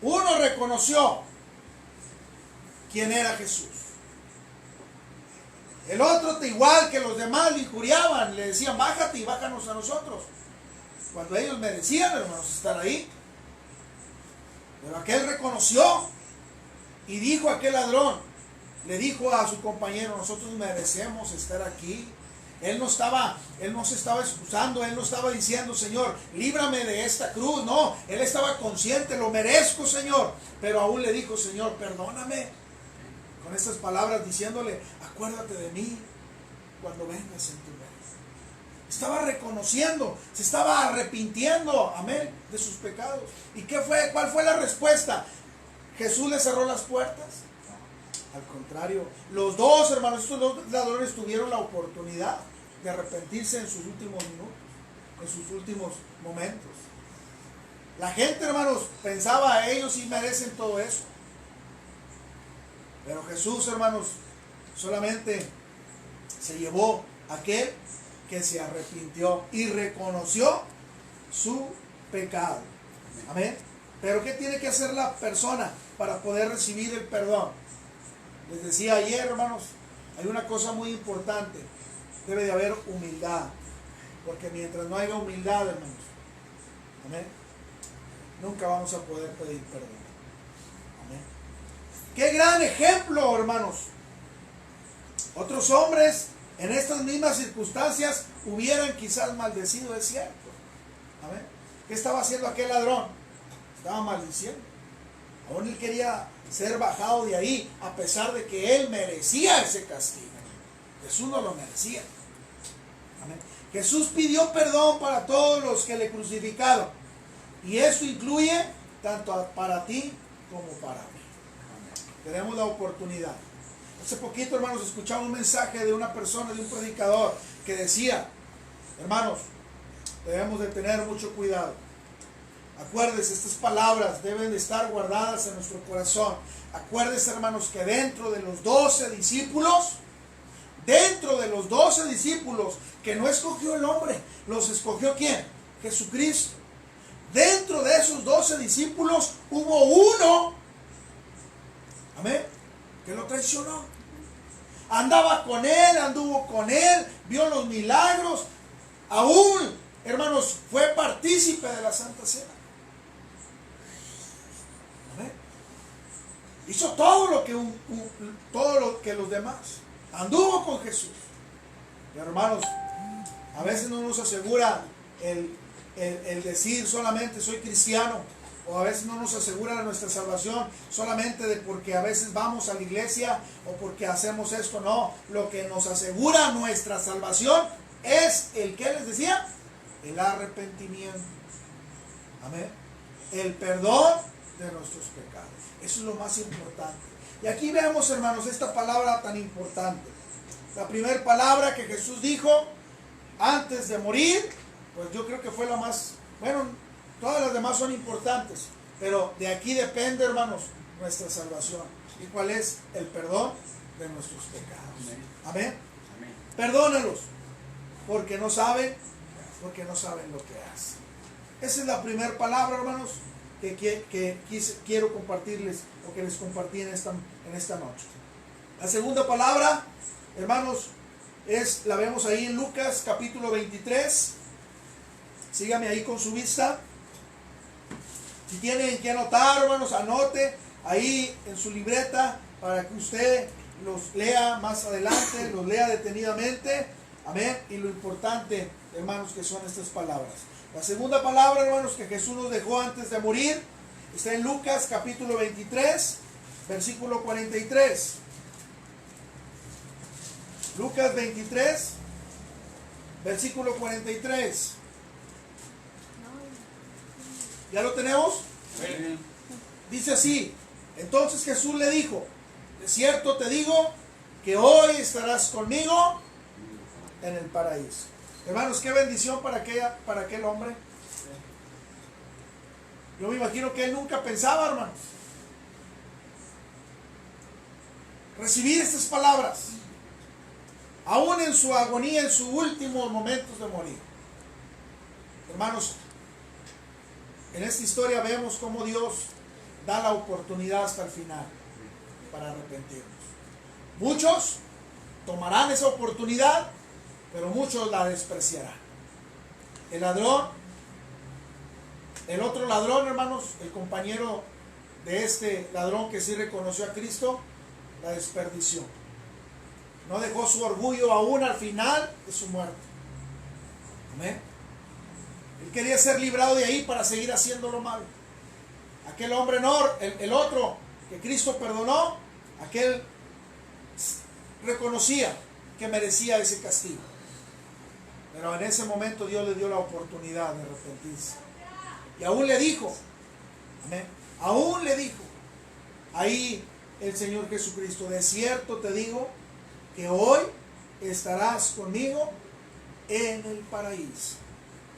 Uno reconoció quién era Jesús. El otro, igual que los demás, le injuriaban, le decían, bájate y bájanos a nosotros. Cuando ellos merecían, hermanos, estar ahí. Pero aquel reconoció y dijo a aquel ladrón, le dijo a su compañero, nosotros merecemos estar aquí. Él no se estaba excusando, él no estaba diciendo, Señor, líbrame de esta cruz. No, él estaba consciente, lo merezco, Señor. Pero aún le dijo, Señor, perdóname. Con estas palabras diciéndole, acuérdate de mí cuando vengas en tu reino. Estaba reconociendo, se estaba arrepintiendo, amén, de sus pecados. ¿Y qué fue? ¿Cuál fue la respuesta? ¿Jesús le cerró las puertas? Al contrario, los dos hermanos, estos dos ladrones tuvieron la oportunidad de arrepentirse en sus últimos minutos, en sus últimos momentos. La gente, hermanos, pensaba, ellos sí merecen todo eso. Pero Jesús, hermanos, solamente se llevó a aquel que se arrepintió y reconoció su pecado. Amén. Pero ¿qué tiene que hacer la persona para poder recibir el perdón? Les decía ayer, hermanos, hay una cosa muy importante. Debe de haber humildad. Porque mientras no haya humildad, hermanos, amén, nunca vamos a poder pedir perdón. Amén. Qué gran ejemplo, hermanos. Otros hombres en estas mismas circunstancias hubieran quizás maldecido, es cierto. Amén. ¿Qué estaba haciendo aquel ladrón? Estaba maldiciendo. Aún él quería ser bajado de ahí, a pesar de que él merecía ese castigo. Jesús no lo merecía. Amén. Jesús pidió perdón para todos los que le crucificaron. Y eso incluye tanto para ti como para mí. Tenemos la oportunidad. Hace poquito, hermanos, escuchaba un mensaje de una persona, de un predicador, que decía: hermanos, debemos de tener mucho cuidado. Acuérdense, estas palabras deben de estar guardadas en nuestro corazón. Acuérdense, hermanos, que dentro de los 12 discípulos, que no escogió el hombre, los escogió ¿quién? Jesucristo. Dentro de esos 12 discípulos hubo uno, amén, que lo traicionó. Andaba con él, anduvo con él, vio los milagros, aún, hermanos, fue partícipe de la Santa Cena. Amén. Hizo todo lo que los demás. Anduvo con Jesús. Pero, hermanos, a veces no nos asegura el decir solamente soy cristiano, o a veces no nos asegura nuestra salvación solamente de porque a veces vamos a la iglesia o porque hacemos esto. No, lo que nos asegura nuestra salvación es el que les decía, el arrepentimiento, amén, el perdón de nuestros pecados. Eso es lo más importante. Y aquí vemos, hermanos, esta palabra tan importante. La primera palabra que Jesús dijo antes de morir, pues yo creo que fue la más, bueno, todas las demás son importantes, pero de aquí depende, hermanos, nuestra salvación. ¿Y cuál es? El perdón de nuestros pecados. Amén. Amén. Perdónalos, porque no saben lo que hacen. Esa es la primera palabra, hermanos, que quiero compartirles, o que les compartí en esta noche. La segunda palabra, hermanos, la vemos ahí en Lucas capítulo 23. Sígame ahí con su vista. Si tienen que anotar, hermanos, anote ahí en su libreta para que usted los lea más adelante, los lea detenidamente. Amén. Y lo importante, hermanos, que son estas palabras. La segunda palabra, hermanos, que Jesús nos dejó antes de morir, está en Lucas capítulo 23, versículo 43. Lucas 23, versículo 43. ¿Ya lo tenemos? Sí. Dice así: entonces Jesús le dijo, de cierto te digo que hoy estarás conmigo en el paraíso. Hermanos, qué bendición para aquel hombre. Yo me imagino que él nunca pensaba, hermanos, recibir estas palabras, aún en su agonía, en sus últimos momentos de morir. Hermanos, en esta historia vemos cómo Dios da la oportunidad hasta el final para arrepentirnos. Muchos tomarán esa oportunidad, pero muchos la despreciarán. El ladrón, el otro ladrón, hermanos, el compañero de este ladrón que sí reconoció a Cristo, la desperdició. No dejó su orgullo aún al final de su muerte. Amén. Él quería ser librado de ahí para seguir haciendo lo malo. Aquel hombre no, el otro que Cristo perdonó, aquel reconocía que merecía ese castigo. Pero en ese momento Dios le dio la oportunidad de arrepentirse. Y aún le dijo, amén, aún le dijo ahí el Señor Jesucristo: de cierto te digo que hoy estarás conmigo en el paraíso.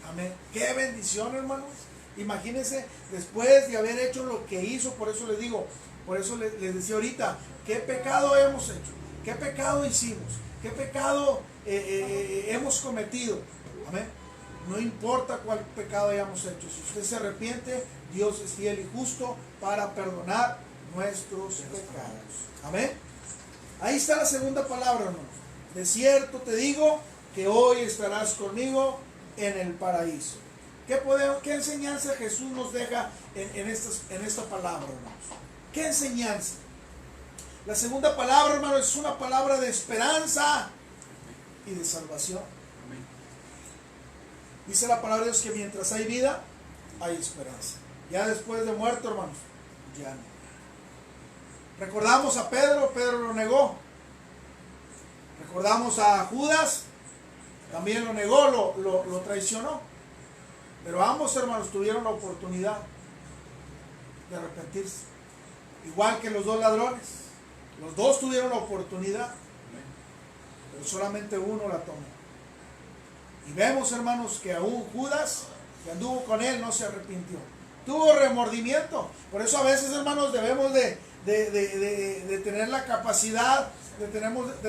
Amén. Qué bendición, hermanos. Imagínense, después de haber hecho lo que hizo, por eso les digo, por eso les decía ahorita, qué pecado hemos hecho, qué pecado hicimos, qué pecado hemos cometido. Amén. No importa cuál pecado hayamos hecho, si usted se arrepiente, Dios es fiel y justo para perdonar nuestros pecados. Amén. Ahí está la segunda palabra, hermanos. De cierto te digo que hoy estarás conmigo en el paraíso. ¿Qué enseñanza Jesús nos deja en esta palabra, hermanos? ¿Qué enseñanza? La segunda palabra, hermano, es una palabra de esperanza y de salvación. Dice la palabra de Dios que mientras hay vida, hay esperanza. Ya después de muerto, hermanos, ya no. Recordamos a Pedro, Pedro lo negó. Recordamos a Judas, también lo negó, lo traicionó. Pero ambos, hermanos, tuvieron la oportunidad de arrepentirse. Igual que los dos ladrones. Los dos tuvieron la oportunidad, pero solamente uno la tomó. Y vemos, hermanos, que aún Judas, que anduvo con él, no se arrepintió. Tuvo remordimiento. Por eso a veces, hermanos, debemos de tener la capacidad, de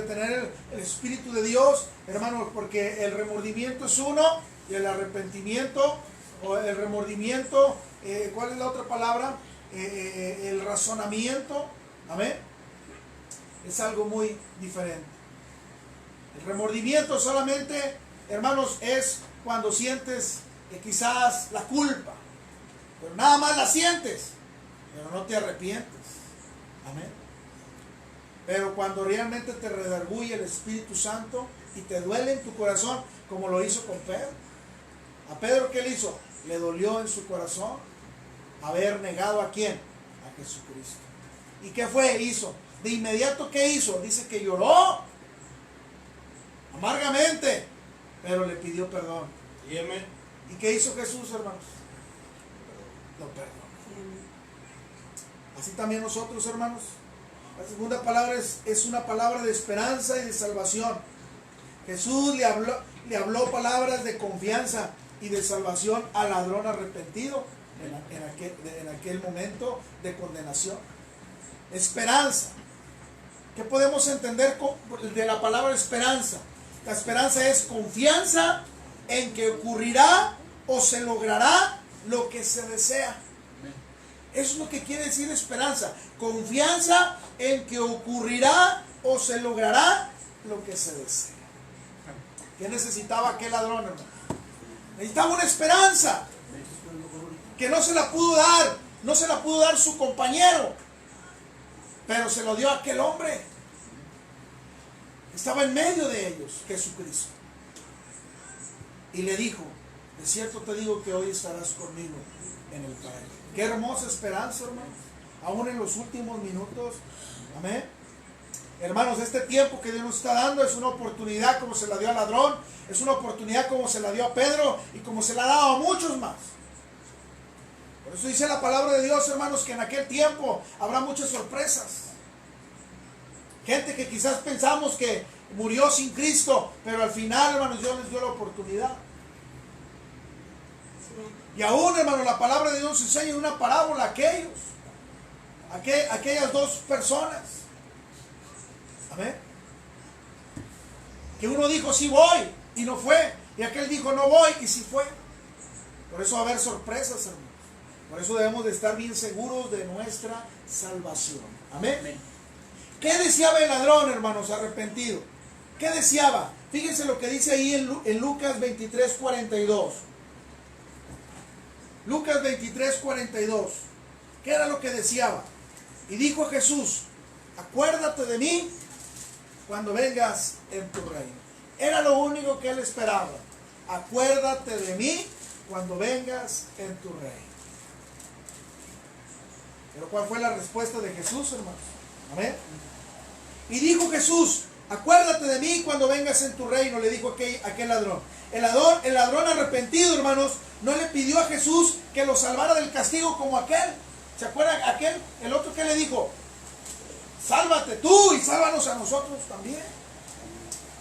tener el Espíritu de Dios, hermanos, porque el remordimiento es uno, y el arrepentimiento, o el remordimiento, ¿cuál es la otra palabra? El razonamiento, amén, es algo muy diferente. El remordimiento solamente, hermanos, es cuando sientes que quizás la culpa, pero nada más la sientes, pero no te arrepientes, amén. Pero cuando realmente te redarguye el Espíritu Santo y te duele en tu corazón, como lo hizo con Pedro. ¿A Pedro qué le hizo? Le dolió en su corazón haber negado ¿a quién? A Jesucristo. ¿Y qué fue? Hizo. De inmediato, ¿qué hizo? Dice que lloró amargamente, pero le pidió perdón. ¿Y qué hizo Jesús, hermanos? Lo perdonó. Así también nosotros, hermanos. La segunda palabra es una palabra de esperanza y de salvación. Jesús le habló palabras de confianza y de salvación al ladrón arrepentido en aquel momento de condenación. Esperanza. ¿Qué podemos entender de la palabra esperanza? La esperanza es confianza en que ocurrirá o se logrará lo que se desea. Eso es lo que quiere decir esperanza. Confianza en que ocurrirá o se logrará lo que se desea. ¿Qué necesitaba aquel ladrón, hermano? Necesitaba una esperanza que no se la pudo dar. No se la pudo dar su compañero, pero se lo dio a aquel hombre. Estaba en medio de ellos, Jesucristo. Y le dijo: de cierto te digo que hoy estarás conmigo en el paraíso. Qué hermosa esperanza, hermanos. Aún en los últimos minutos. Amén. Hermanos, este tiempo que Dios nos está dando es una oportunidad como se la dio al ladrón. Es una oportunidad como se la dio a Pedro y como se la ha dado a muchos más. Por eso dice la palabra de Dios, hermanos, que en aquel tiempo habrá muchas sorpresas. Gente que quizás pensamos que murió sin Cristo, pero al final, hermanos, Dios les dio la oportunidad. Y aún, hermano, la palabra de Dios enseña en una parábola a aquellas dos personas. Amén. Que uno dijo sí voy y no fue, y aquel dijo no voy y sí fue. Por eso va a haber sorpresas, hermanos. Por eso debemos de estar bien seguros de nuestra salvación. Amén. Amén. ¿Qué deseaba el ladrón, hermanos, arrepentido? ¿Qué deseaba? Fíjense lo que dice ahí en Lucas 23:42. Lucas 23:42. ¿Qué era lo que deseaba? Y dijo Jesús: acuérdate de mí cuando vengas en tu reino. Era lo único que él esperaba. Acuérdate de mí cuando vengas en tu reino. Pero ¿cuál fue la respuesta de Jesús, hermanos? Amén. Y dijo Jesús: acuérdate de mí cuando vengas en tu reino, le dijo aquel ladrón. El ladrón arrepentido, hermanos, no le pidió a Jesús que lo salvara del castigo como aquel. ¿Se acuerdan? El otro que le dijo: sálvate tú y sálvanos a nosotros también.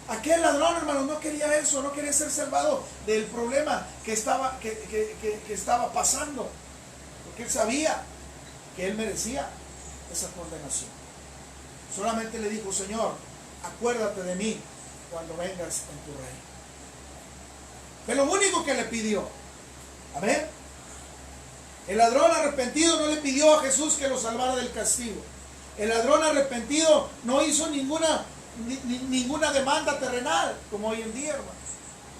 Aquel ladrón, hermanos, no quería eso, no quería ser salvado del problema que estaba pasando, porque él sabía que él merecía esa condenación. Solamente le dijo: Señor, acuérdate de mí cuando vengas en tu reino. Fue lo único que le pidió. Amén. El ladrón arrepentido no le pidió a Jesús que lo salvara del castigo. El ladrón arrepentido no hizo ninguna demanda terrenal, como hoy en día, hermanos.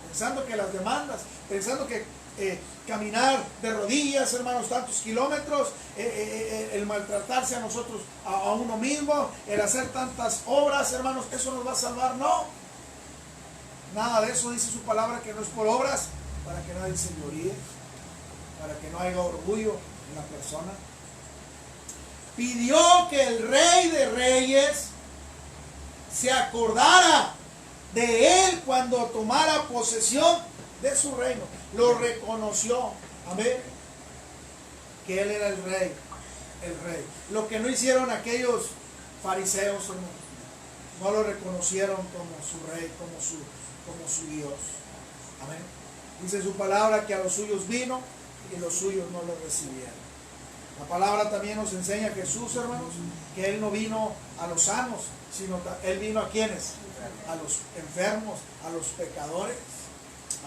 Pensando que las demandas, pensando que caminar de rodillas, hermanos, tantos kilómetros, el maltratarse a nosotros, a uno mismo, el hacer tantas obras, hermanos, ¿eso nos va a salvar? No. Nada de eso dice su palabra, que no es por obras, para que nadie se gloríe, para que no haya orgullo en la persona. Pidió que el Rey de Reyes se acordara de él cuando tomara posesión de su reino. Lo reconoció, amén, que él era el rey. Lo que no hicieron aquellos fariseos, hermanos, no lo reconocieron como su rey, como su Dios. Amén. Dice su palabra que a los suyos vino y los suyos no lo recibieron. La palabra también nos enseña Jesús, hermanos, que él no vino a los sanos, sino que él vino a quienes, a los enfermos, a los pecadores.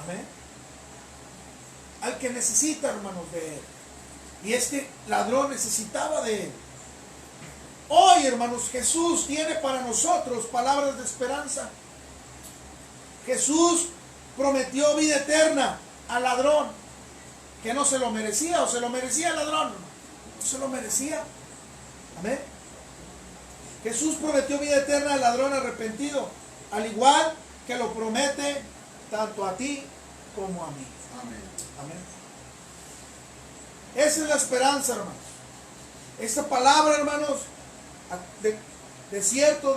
Amén. Al que necesita, hermanos, de él. Y este ladrón necesitaba de él. Hoy, hermanos, Jesús tiene para nosotros palabras de esperanza. Jesús prometió vida eterna al ladrón, que no se lo merecía, o se lo merecía el ladrón. No se lo merecía. Amén. Jesús prometió vida eterna al ladrón arrepentido, al igual que lo promete tanto a ti como a mí. Amén. Amén. Esa es la esperanza, hermanos. Esta palabra, hermanos, de cierto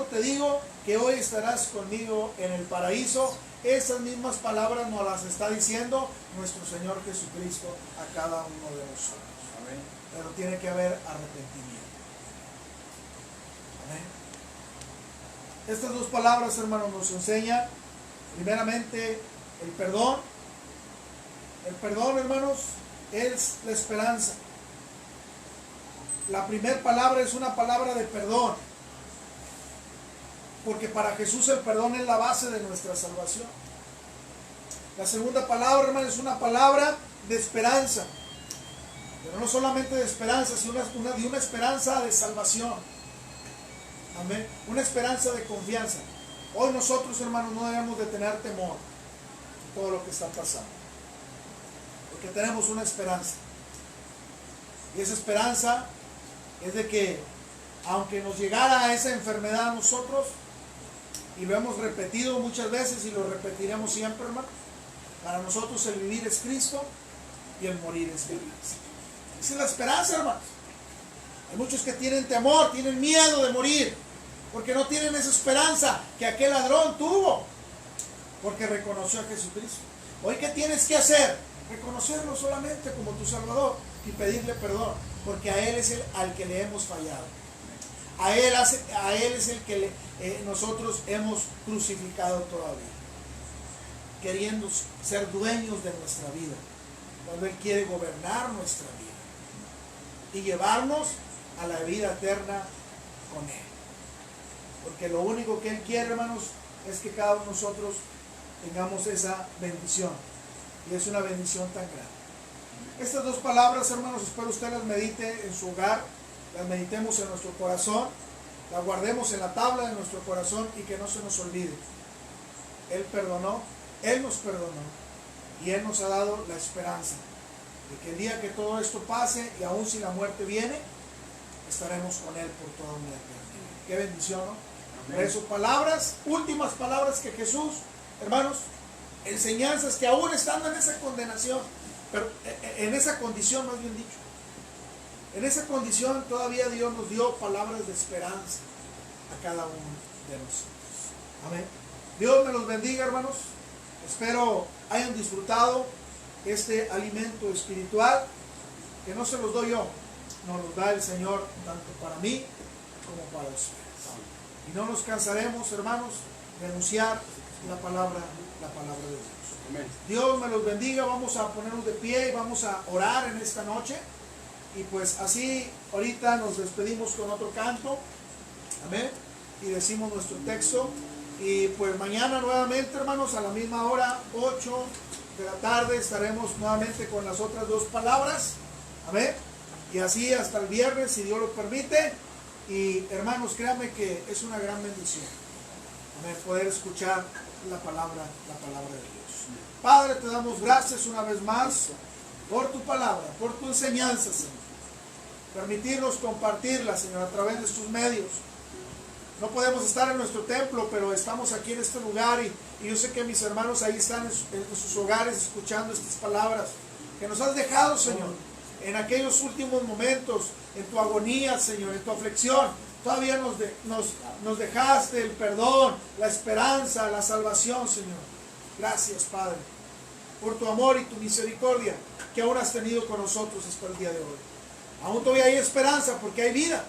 te digo que hoy estarás conmigo en el paraíso. Esas mismas palabras nos las está diciendo nuestro Señor Jesucristo a cada uno de nosotros. Amén. Pero tiene que haber arrepentimiento. Amén. Estas dos palabras, hermanos, nos enseñan primeramente el perdón. El perdón, hermanos, es la esperanza. La primera palabra es una palabra de perdón, porque para Jesús el perdón es la base de nuestra salvación. La segunda palabra, hermano, es una palabra de esperanza, pero no solamente de esperanza, sino de una esperanza de salvación. Amén. Una esperanza de confianza. Hoy nosotros, hermanos, no debemos de tener temor de todo lo que está pasando, porque tenemos una esperanza. Y esa esperanza es de que, aunque nos llegara esa enfermedad a nosotros, y lo hemos repetido muchas veces y lo repetiremos siempre, hermano, para nosotros el vivir es Cristo y el morir es ganancia. Esa es la esperanza, hermanos. Hay muchos que tienen temor, tienen miedo de morir, porque no tienen esa esperanza que aquel ladrón tuvo, porque reconoció a Jesucristo. Hoy, ¿qué tienes que hacer? Reconocerlo solamente como tu Salvador y pedirle perdón, porque a Él es al que le hemos fallado. A Él es el que nosotros hemos crucificado todavía, queriendo ser dueños de nuestra vida, cuando Él quiere gobernar nuestra vida y llevarnos a la vida eterna con Él. Porque lo único que Él quiere, hermanos, es que cada uno de nosotros tengamos esa bendición. Y es una bendición tan grande. Estas dos palabras, hermanos, espero usted las medite en su hogar, las meditemos en nuestro corazón, las guardemos en la tabla de nuestro corazón y que no se nos olvide. Él perdonó, Él nos perdonó y Él nos ha dado la esperanza de que el día que todo esto pase y aún si la muerte viene, estaremos con Él por toda una eternidad. Qué bendición, ¿no? Por eso, palabras, últimas palabras que Jesús, hermanos, enseñanzas que aún estando en esa condenación, pero en esa condición, más bien dicho, en esa condición todavía Dios nos dio palabras de esperanza a cada uno de nosotros. Amén. Dios me los bendiga, hermanos. Espero hayan disfrutado este alimento espiritual, que no se los doy yo, nos los da el Señor tanto para mí como para ustedes. Y no nos cansaremos, hermanos, de anunciar la palabra de Dios. Amén. Dios me los bendiga. Vamos a ponernos de pie y vamos a orar en esta noche. Y pues así ahorita nos despedimos con otro canto. Amén. Y decimos nuestro texto. Y pues mañana nuevamente, hermanos, a la misma hora, 8 de la tarde, estaremos nuevamente con las otras dos palabras. Amén. Y así hasta el viernes, si Dios lo permite. Y hermanos, créanme que es una gran bendición Amén, poder escuchar la palabra de Dios. Padre, te damos gracias una vez más por tu palabra, por tu enseñanza, Señor. Permitirnos compartirla, Señor, a través de estos medios. No podemos estar en nuestro templo, pero estamos aquí en este lugar y yo sé que mis hermanos ahí están en sus hogares escuchando estas palabras que nos has dejado, Señor, en aquellos últimos momentos, en tu agonía, Señor, en tu aflicción. Todavía nos dejaste el perdón, la esperanza, la salvación, Señor. Gracias, Padre, por tu amor y tu misericordia que aún has tenido con nosotros hasta el día de hoy. Aún todavía hay esperanza porque hay vida.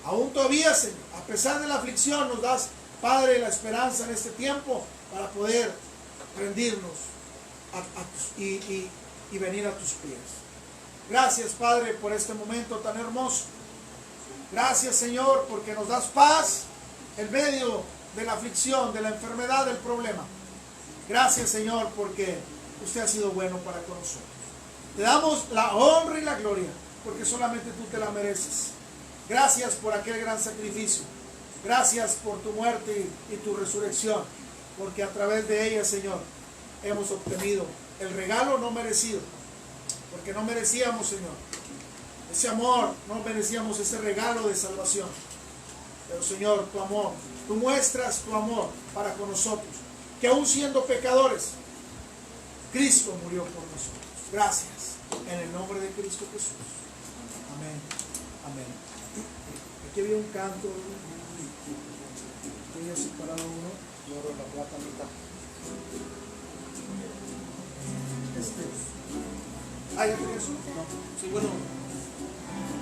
Aún todavía, Señor, a pesar de la aflicción, nos das, Padre, la esperanza en este tiempo para poder rendirnos y venir a tus pies. Gracias, Padre, por este momento tan hermoso. Gracias, Señor, porque nos das paz en medio de la aflicción, de la enfermedad, del problema. Gracias, Señor, porque usted ha sido bueno para con nosotros. Te damos la honra y la gloria, porque solamente tú te la mereces. Gracias por aquel gran sacrificio. Gracias por tu muerte y tu resurrección, porque a través de ella, Señor, hemos obtenido el regalo no merecido, porque no merecíamos, Señor, ese amor, no merecíamos ese regalo de salvación. Pero, Señor, tu amor, tú muestras tu amor para con nosotros, que aún siendo pecadores, Cristo murió por nosotros. Gracias, en el nombre de Cristo Jesús. Amén. Amén. Aquí había un canto, tenía separado uno, y ahora la plata mitad. ¿Ya tenías uno? No. Sí, bueno.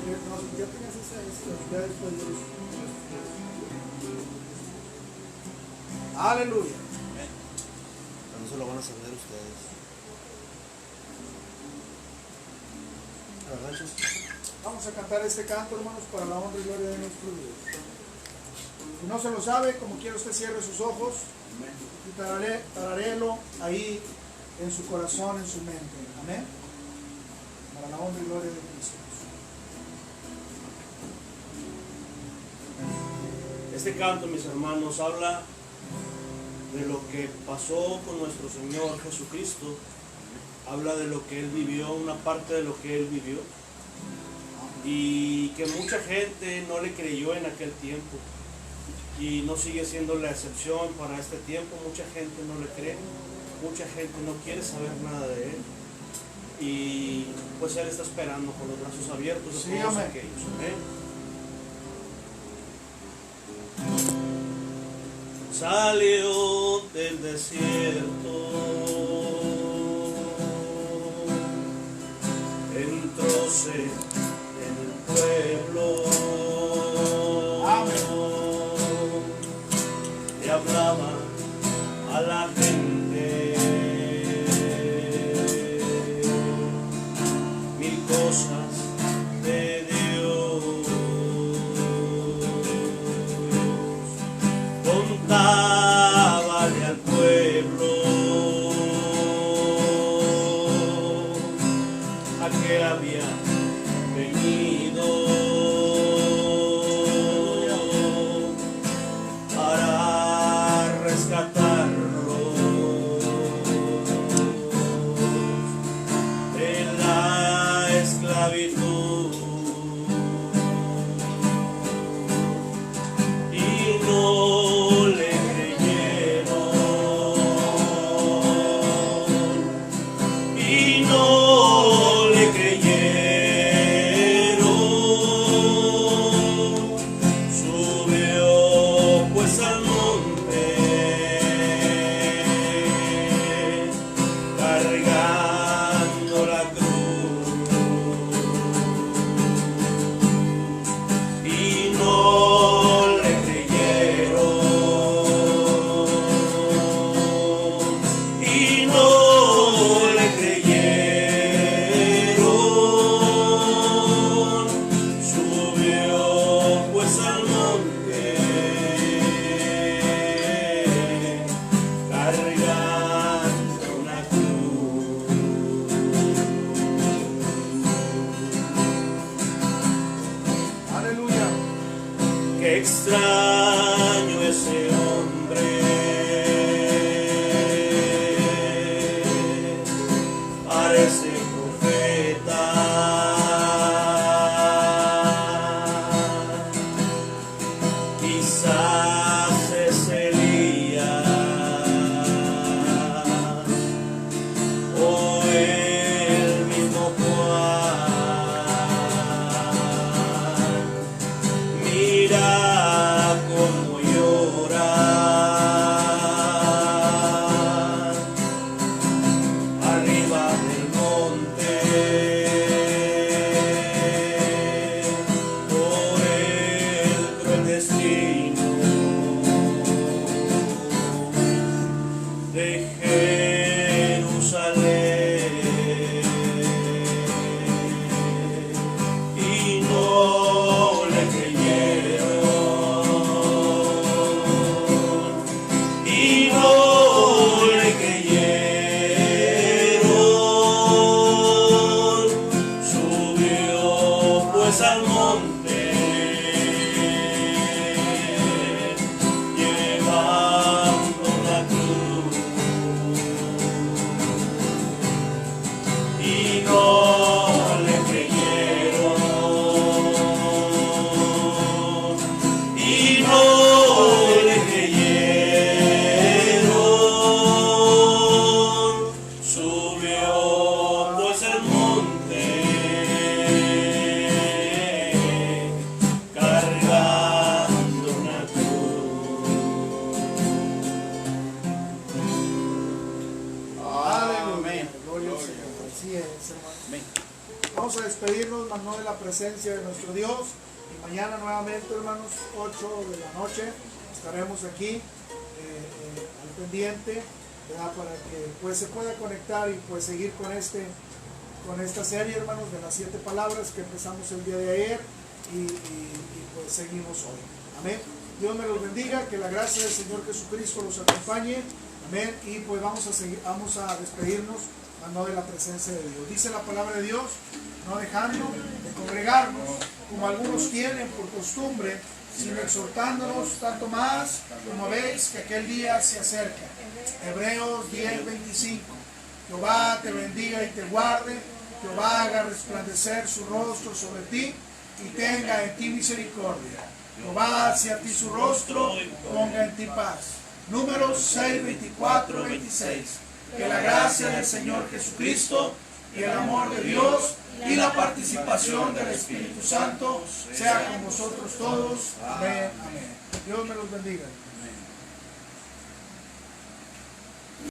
No, ya tenías esa, ya después de eso. Aleluya. No se lo van a saber ustedes. ¿Verdad, chicos? Vamos a cantar este canto, hermanos, para la honra y gloria de nuestro Dios. Si no se lo sabe, como quiera usted cierre sus ojos y tararéelo ahí en su corazón, en su mente. Amén. Para la honra y gloria de Cristo. Este canto, mis hermanos, habla de lo que pasó con nuestro Señor Jesucristo. Habla de lo que Él vivió, una parte de lo que Él vivió. Y que mucha gente no le creyó en aquel tiempo. Y no sigue siendo la excepción para este tiempo. Mucha gente no le cree. Mucha gente no quiere saber nada de Él. Y pues Él está esperando con los brazos abiertos a todos aquellos. Amén. Salió del desierto, entróse en el pueblo, y hablaba a la gente mil cosas de Dios. Contábale al pueblo a que había venido para rescatarlos de la esclavitud. Y no le creyeron, y no le creyeron. Subió pues al monte, cargando la cruz, y no le creyeron, y no le creyeron. Subió pues al monte, cargando una cruz. Aleluya. Qué extraño ese hombre de Jerusalén, y no le creyeron, y no le creyeron. Subió pues al monte, llevando una cruz, y no le creyeron, y no le creyeron. Subió pues al monte, cargando una cruz. Aleluya. Gloria al Señor. Así es, hermano. Amén. Vamos a despedirnos, más no de la presencia de nuestro Dios. Y mañana nuevamente, hermanos, 8 de la noche, estaremos aquí al pendiente, ¿verdad? Para que pues se pueda conectar y pues seguir con esta serie, hermanos, de las 7 palabras que empezamos el día de ayer y pues seguimos hoy. Amén. Dios me los bendiga, que la gracia del Señor Jesucristo los acompañe. Amén. Y pues vamos a despedirnos, más no de la presencia de Dios. Dice la palabra de Dios, no dejando de congregarnos, como algunos tienen por costumbre, sino exhortándonos tanto más como veis que aquel día se acerca. Hebreos 10:25. Jehová te bendiga y te guarde, Jehová haga resplandecer su rostro sobre ti y tenga en ti misericordia. Jehová hacia ti su rostro, ponga en ti paz. Números 6:24-26. Que la gracia del Señor Jesucristo y el amor de Dios y la participación del Espíritu Santo sea con vosotros todos. Amén. Amén. Dios me los bendiga.